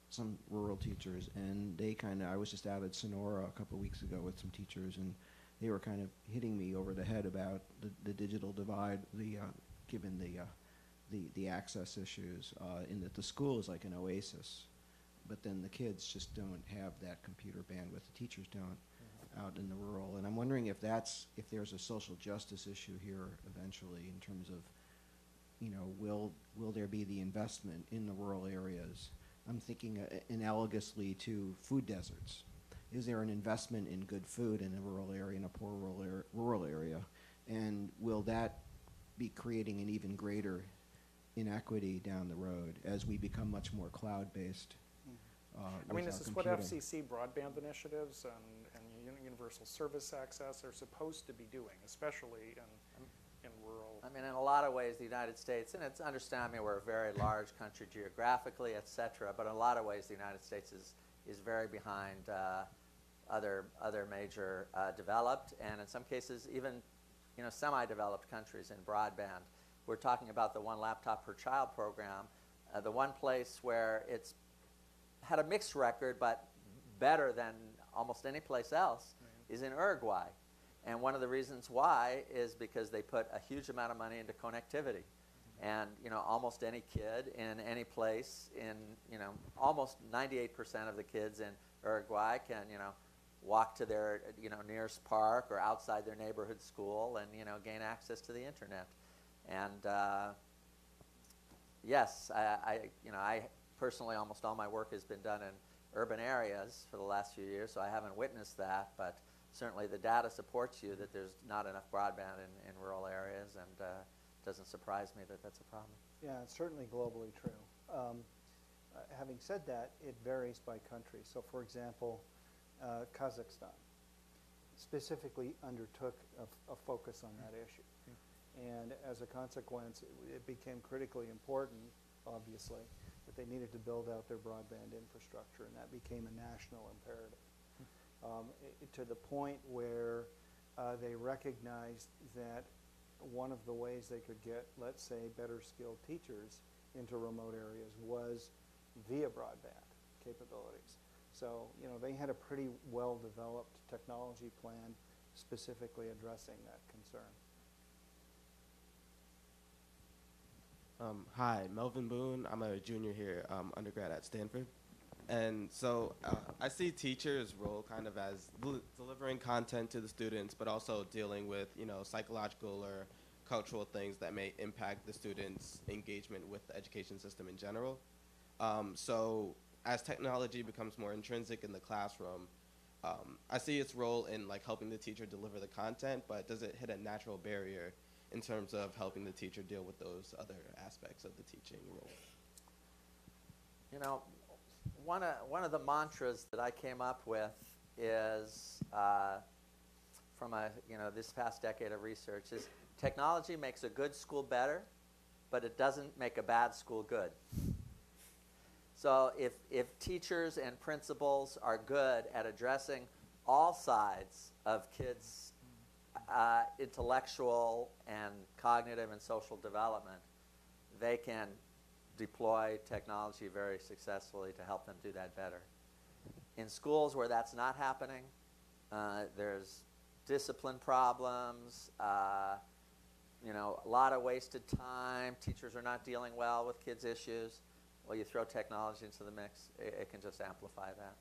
some rural teachers, and they I was just out at Sonora a couple of weeks ago with some teachers, and they were kind of hitting me over the head about the digital divide, given the access issues, in that the school is like an oasis, but then the kids just don't have that computer bandwidth. The teachers don't out in the rural, and I'm wondering if there's a social justice issue here eventually in terms of, you know, will there be the investment in the rural areas I'm thinking analogously to food deserts. Is there an investment in good food in a rural area, in a poor rural area? And will that be creating an even greater inequity down the road as we become much more cloud-based? I mean, this is what computing? FCC broadband initiatives and universal service access are supposed to be doing, especially in rural. I mean, in a lot of ways, the United States, and it's understand me, we're a very large country geographically, et cetera, but in a lot of ways, the United States is very behind other major developed, and in some cases, even semi-developed countries in broadband. We're talking about the one laptop per child program, the one place where it's had a mixed record, but better than almost any place else, is in Uruguay. And one of the reasons why is because they put a huge amount of money into connectivity. And almost any kid in any place, almost 98% of the kids in Uruguay can walk to their nearest park or outside their neighborhood school and gain access to the internet. And yes, I personally, almost all my work has been done in urban areas for the last few years, so I haven't witnessed that, but certainly the data supports you that there's not enough broadband in rural areas, and it doesn't surprise me that that's a problem. Yeah, it's certainly globally true. Having said that, it varies by country. So for example, Kazakhstan specifically undertook a focus on that issue. And as a consequence, it became critically important, obviously, that they needed to build out their broadband infrastructure, and that became a national imperative. To the point where they recognized that one of the ways they could get, let's say, better skilled teachers into remote areas was via broadband capabilities. So, they had a pretty well-developed technology plan specifically addressing that concern. Hi, Melvin Boone. I'm a junior here, undergrad at Stanford. And so I see teachers' role kind of as delivering content to the students, but also dealing with, psychological or cultural things that may impact the students' engagement with the education system in general. So as technology becomes more intrinsic in the classroom, I see its role in helping the teacher deliver the content, but does it hit a natural barrier in terms of helping the teacher deal with those other aspects of the teaching role? One of the mantras that I came up with is from this past decade of research is technology makes a good school better, but it doesn't make a bad school good. So if teachers and principals are good at addressing all sides of kids' intellectual and cognitive and social development, they can deploy technology very successfully to help them do that better. In schools where that's not happening, there's discipline problems, a lot of wasted time, teachers are not dealing well with kids' issues. Well, you throw technology into the mix, it can just amplify that.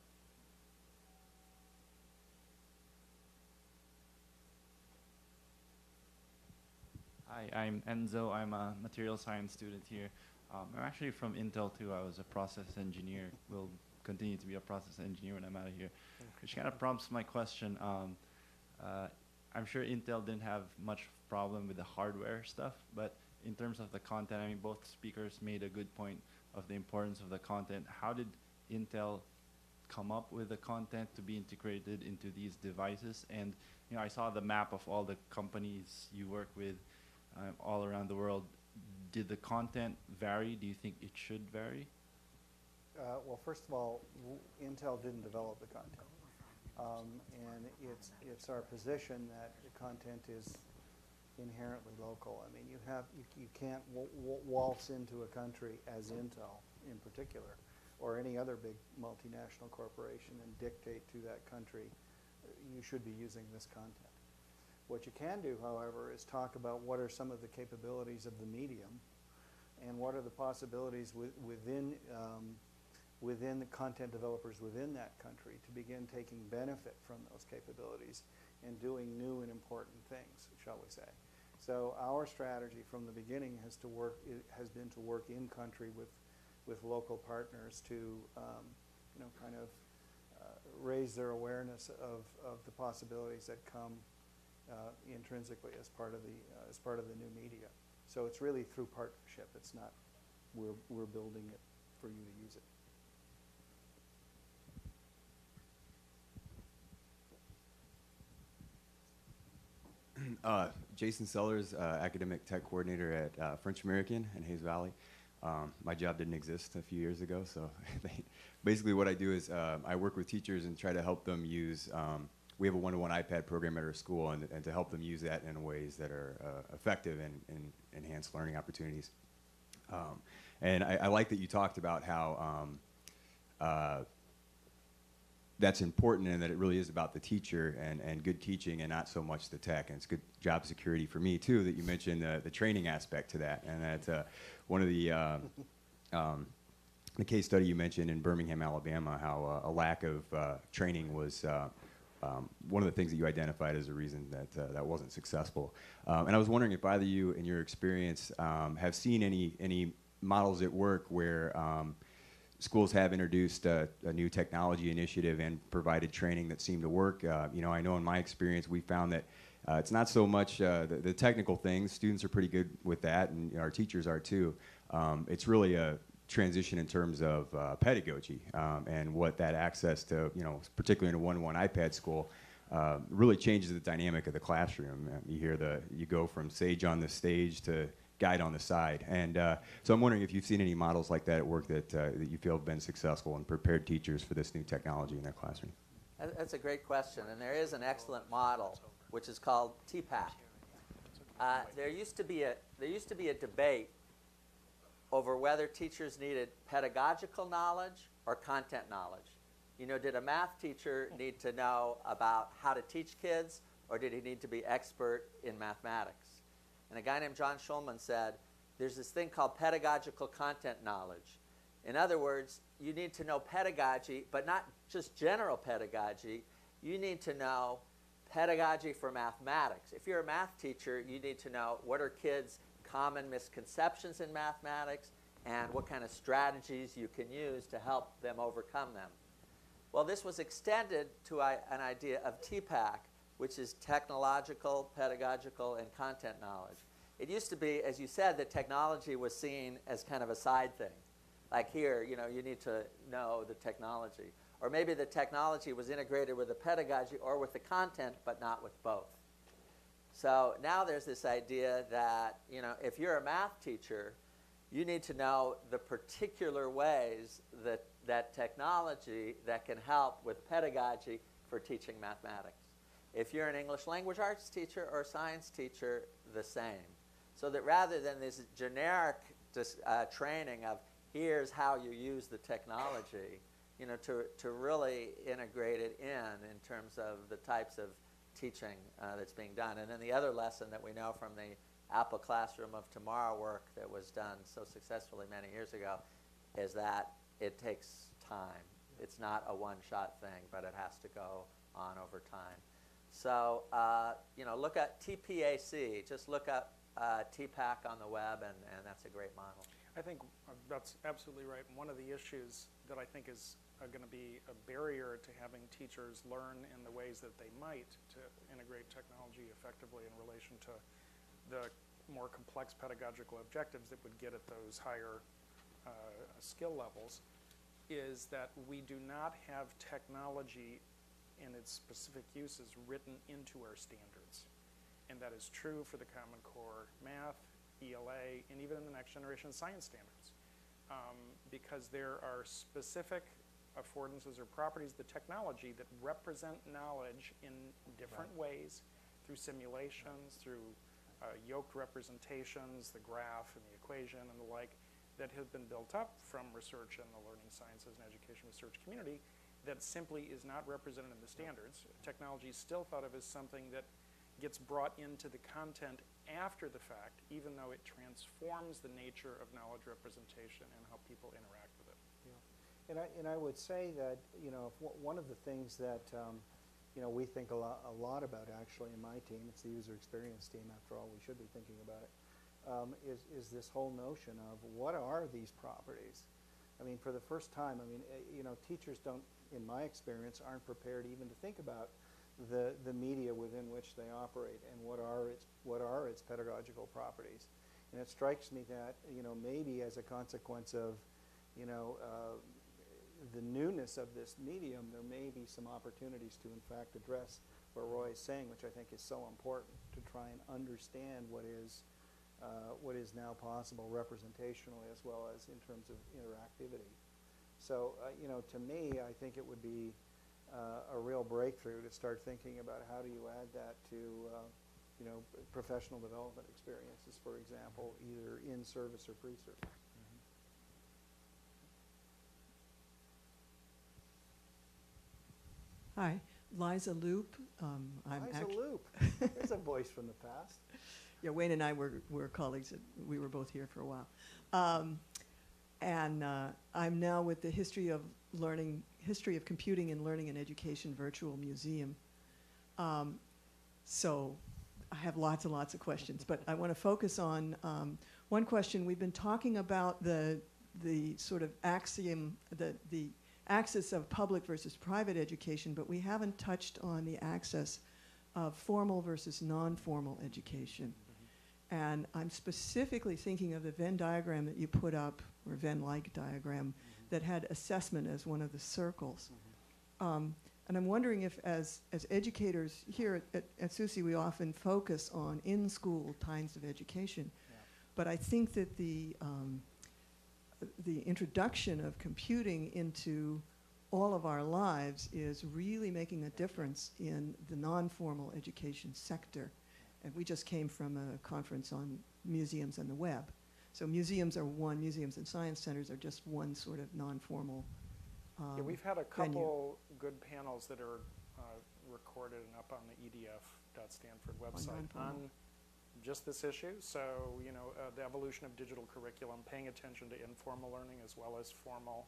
Hi, I'm Enzo. I'm a material science student here. I'm actually from Intel too. I was a process engineer. Will continue to be a process engineer when I'm out of here. Which kind of prompts my question. I'm sure Intel didn't have much problem with the hardware stuff, but in terms of the content, I mean, both speakers made a good point of the importance of the content. How did Intel come up with the content to be integrated into these devices? And I saw the map of all the companies you work with all around the world. Did the content vary? Do you think it should vary? Well, first of all, Intel didn't develop the content. And it's our position that the content is inherently local. I mean, you can't waltz into a country as Intel in particular, or any other big multinational corporation, and dictate to that country, you should be using this content. What you can do, however, is talk about what are some of the capabilities of the medium, and what are the possibilities within the content developers within that country to begin taking benefit from those capabilities and doing new and important things, shall we say. So our strategy from the beginning has been to work in country with local partners to kind of raise their awareness of the possibilities that come intrinsically as part of the new media. So it's really through partnership. It's not we're building it for you to use it. Jason Sellers, academic tech coordinator at French American in Hayes Valley. My job didn't exist a few years ago, so basically what I do is I work with teachers and try to help them use, we have a one-to-one iPad program at our school, and to help them use that in ways that are effective and enhance learning opportunities. And I like that you talked about how that's important and that it really is about the teacher and good teaching and not so much the tech. And it's good job security for me, too, that you mentioned the training aspect to that. And that's one of the case study you mentioned in Birmingham, Alabama, how a lack of training was one of the things that you identified as a reason that that wasn't successful. And I was wondering if either of you, in your experience, have seen any models at work where schools have introduced a new technology initiative and provided training that seemed to work. I know in my experience we found that it's not so much the technical things. Students are pretty good with that, and our teachers are too. It's really a transition in terms of pedagogy and what that access to, particularly in a one-to-one iPad school, really changes the dynamic of the classroom. You go from sage on the stage to guide on the side. And so I'm wondering if you've seen any models like that at work that you feel have been successful and prepared teachers for this new technology in their classroom. That's a great question, and there is an excellent model, which is called TPAC. There used to be a debate over whether teachers needed pedagogical knowledge or content knowledge. Did a math teacher need to know about how to teach kids, or did he need to be expert in mathematics? And a guy named John Schulman said, there's this thing called pedagogical content knowledge. In other words, you need to know pedagogy, but not just general pedagogy. You need to know pedagogy for mathematics. If you're a math teacher, you need to know what are kids' common misconceptions in mathematics and what kind of strategies you can use to help them overcome them. Well, this was extended to an idea of TPAC, which is technological, pedagogical, and content knowledge. It used to be, as you said, that technology was seen as kind of a side thing. Like here, you need to know the technology. Or maybe the technology was integrated with the pedagogy or with the content, but not with both. So now there's this idea that, if you're a math teacher, you need to know the particular ways that technology that can help with pedagogy for teaching mathematics. If you're an English language arts teacher or science teacher, the same. So that rather than this generic training of here's how you use the technology, to really integrate it in terms of the types of teaching that's being done. And then the other lesson that we know from the Apple Classroom of Tomorrow work that was done so successfully many years ago is that it takes time. It's not a one-shot thing, but it has to go on over time. So, look at TPAC. Just look up TPAC on the web, and that's a great model. I think that's absolutely right. And one of the issues that I think is going to be a barrier to having teachers learn in the ways that they might to integrate technology effectively in relation to the more complex pedagogical objectives that would get at those higher skill levels is that we do not have technology in its specific uses written into our standards. And that is true for the Common Core Math, ELA, and even in the next generation science standards. Because there are specific affordances or properties of the technology that represent knowledge in different ways through simulations, through yoked representations, the graph and the equation and the like, that have been built up from research in the learning sciences and education research community that simply is not represented in the standards. Technology is still thought of as something that gets brought into the content after the fact, even though it transforms the nature of knowledge representation and how people interact with it. Yeah. And I would say that, one of the things that, we think a lot about actually in my team, it's the user experience team after all, we should be thinking about it, is this whole notion of what are these properties I mean, for the first time, I mean, you know, teachers don't, in my experience, aren't prepared even to think about the media within which they operate and what are its pedagogical properties. And it strikes me that, you know, maybe as a consequence of, you know, the newness of this medium, there may be some opportunities to, in fact, address what Roy is saying, which I think is so important, to try and understand what is now possible representationally as well as in terms of interactivity. So, you know, to me, I think it would be a real breakthrough to start thinking about how do you add that to, you know, professional development experiences, for example, either in service or pre-service. Hi, Liza Loop. Liza Loop. There's a voice from the past. Yeah, Wayne and I were colleagues. We were both here for a while. And I'm now with the History of Computing and Learning and Education Virtual Museum. So I have lots and lots of questions, but I want to focus on one question. We've been talking about the sort of axiom, the axis of public versus private education, but we haven't touched on the axis of formal versus non-formal education. And I'm specifically thinking of the Venn diagram that you put up, or Venn-like diagram, that had assessment as one of the circles. And I'm wondering if, as educators here at SUSE, we often focus on in-school kinds of education. Yeah. But I think that the introduction of computing into all of our lives is really making a difference in the non-formal education sector. And we just came from a conference on museums and the web. So museums are one, museums and science centers are just one sort of non-formal yeah, we've had a couple good panels that are recorded and up on the edf.stanford website on just this issue. So, you know, the evolution of digital curriculum, paying attention to informal learning as well as formal,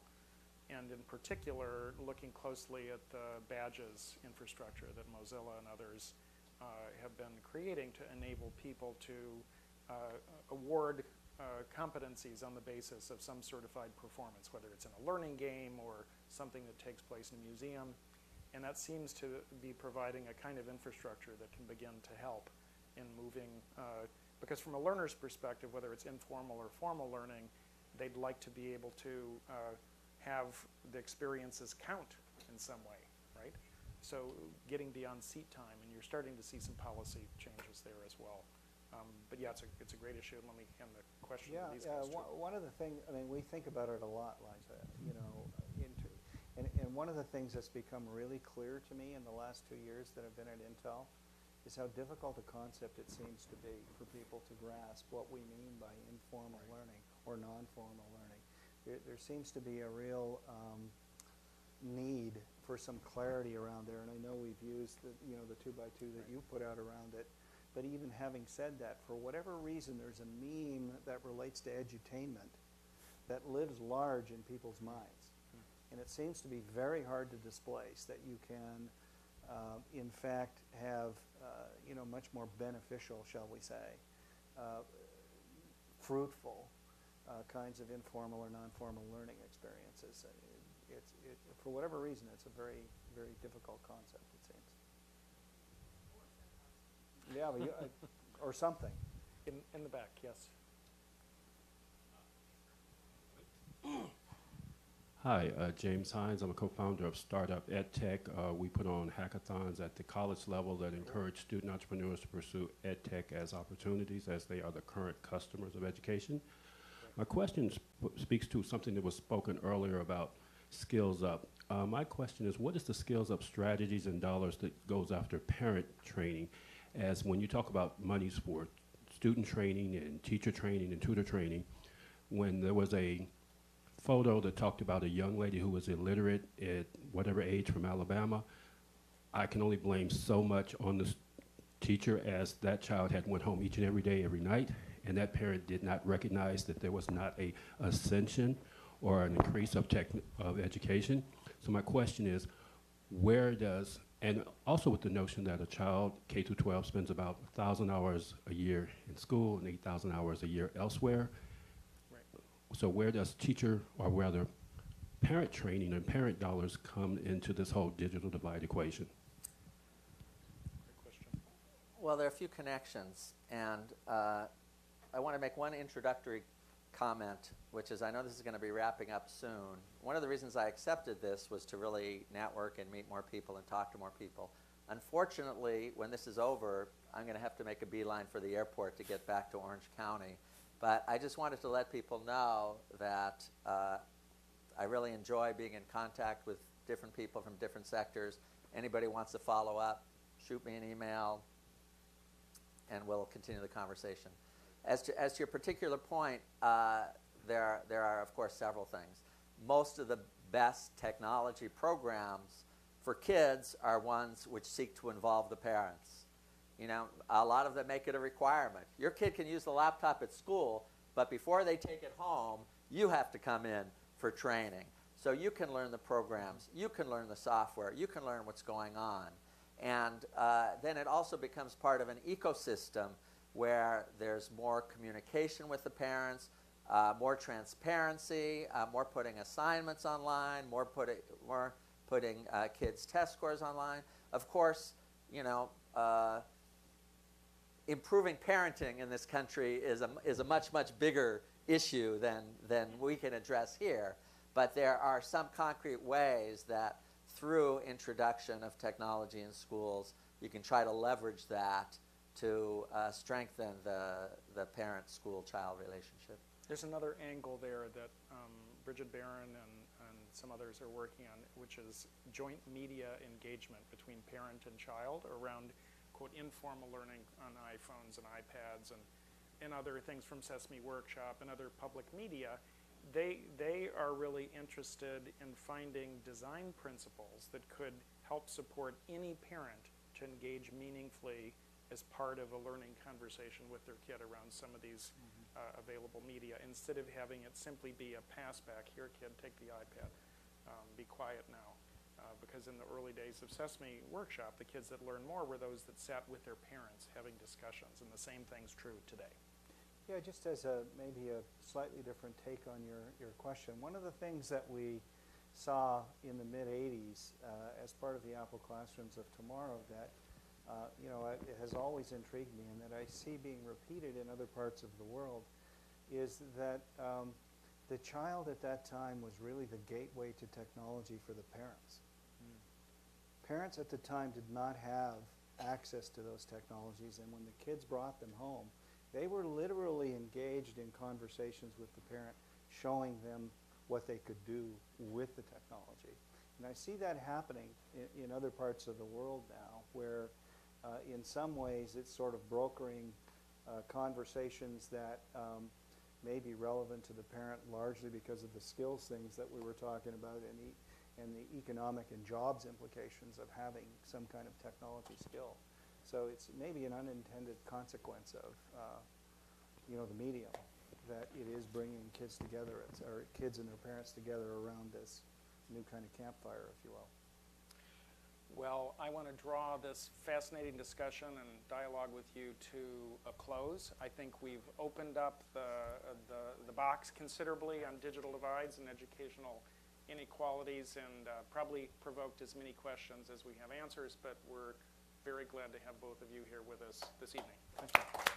and in particular, looking closely at the badges infrastructure that Mozilla and others have been creating to enable people to award competencies on the basis of some certified performance, whether it's in a learning game or something that takes place in a museum. And that seems to be providing a kind of infrastructure that can begin to help in moving, because from a learner's perspective, whether it's informal or formal learning, they'd like to be able to have the experiences count in some way, right? So getting beyond seat time, and you're starting to see some policy changes there as well. But yeah, it's a great issue. Let me hand the question to these guys. One of the things, I mean, we think about it a lot, Liza, you know, and one of the things that's become really clear to me in the last 2 years that I've been at Intel is how difficult a concept it seems to be for people to grasp what we mean by informal learning or non-formal learning. There seems to be a real need for some clarity around there, and I know we've used the 2x2 that you put out around it. But even having said that, for whatever reason, there's a meme that relates to edutainment that lives large in people's minds. And it seems to be very hard to displace, that you can, in fact, have, you know, much more beneficial, shall we say, fruitful kinds of informal or non-formal learning experiences. For whatever reason, it's a very, very difficult concept, it seems. Yeah, but you, or something. In the back, yes. Hi, James Hines. I'm a co-founder of Startup EdTech. We put on hackathons at the college level that encourage student entrepreneurs to pursue EdTech as opportunities, as they are the current customers of education. My question speaks to something that was spoken earlier about Skills Up. My question is, what is the Skills Up strategies and dollars that goes after parent training? As when you talk about monies for student training and teacher training and tutor training, when there was a photo that talked about a young lady who was illiterate at whatever age from Alabama, I can only blame so much on the teacher, as that child had went home each and every day, every night, and that parent did not recognize that there was not a ascension or an increase of education. So my question is, where does, and also with the notion that a child, K through 12, spends about 1,000 hours a year in school and 8,000 hours a year elsewhere. Right. So where does teacher, or rather parent training and parent dollars come into this whole digital divide equation? Great question. Well, there are a few connections, and I want to make one introductory comment, which is I know this is going to be wrapping up soon. One of the reasons I accepted this was to really network and meet more people and talk to more people. Unfortunately, when this is over, I'm going to have to make a beeline for the airport to get back to Orange County. But I just wanted to let people know that I really enjoy being in contact with different people from different sectors. Anybody wants to follow up, shoot me an email, and we'll continue the conversation. As to your particular point, there are, of course, several things. Most of the best technology programs for kids are ones which seek to involve the parents. You know, a lot of them make it a requirement. Your kid can use the laptop at school, but before they take it home, you have to come in for training. So you can learn the programs, you can learn the software, you can learn what's going on. And then it also becomes part of an ecosystem where there's more communication with the parents, more transparency, more putting assignments online, more putting kids' test scores online. Of course, you know, improving parenting in this country is a much, much bigger issue than we can address here. But there are some concrete ways that through introduction of technology in schools, you can try to leverage that to strengthen the parent-school-child relationship. There's another angle there that Bridget Barron and some others are working on, which is joint media engagement between parent and child around, quote, informal learning on iPhones and iPads and other things from Sesame Workshop and other public media. They are really interested in finding design principles that could help support any parent to engage meaningfully as part of a learning conversation with their kid around some of these available media, instead of having it simply be a pass back. Here, kid, take the iPad. Be quiet now. Because in the early days of Sesame Workshop, the kids that learned more were those that sat with their parents having discussions, and the same thing's true today. Yeah, just as maybe a slightly different take on your question, one of the things that we saw in the mid-'80s as part of the Apple Classrooms of Tomorrow that you know, it has always intrigued me, and that I see being repeated in other parts of the world, is that the child at that time was really the gateway to technology for the parents. Parents at the time did not have access to those technologies, and when the kids brought them home, they were literally engaged in conversations with the parent, showing them what they could do with the technology. And I see that happening in other parts of the world now, where in some ways it's sort of brokering conversations that may be relevant to the parent, largely because of the skills things that we were talking about and the economic and jobs implications of having some kind of technology skill. So it's maybe an unintended consequence of you know, the medium, that it is bringing kids together, or kids and their parents together around this new kind of campfire, if you will. Well, I want to draw this fascinating discussion and dialogue with you to a close. I think we've opened up the box considerably on digital divides and educational inequalities, and probably provoked as many questions as we have answers, but we're very glad to have both of you here with us this evening. Thank you.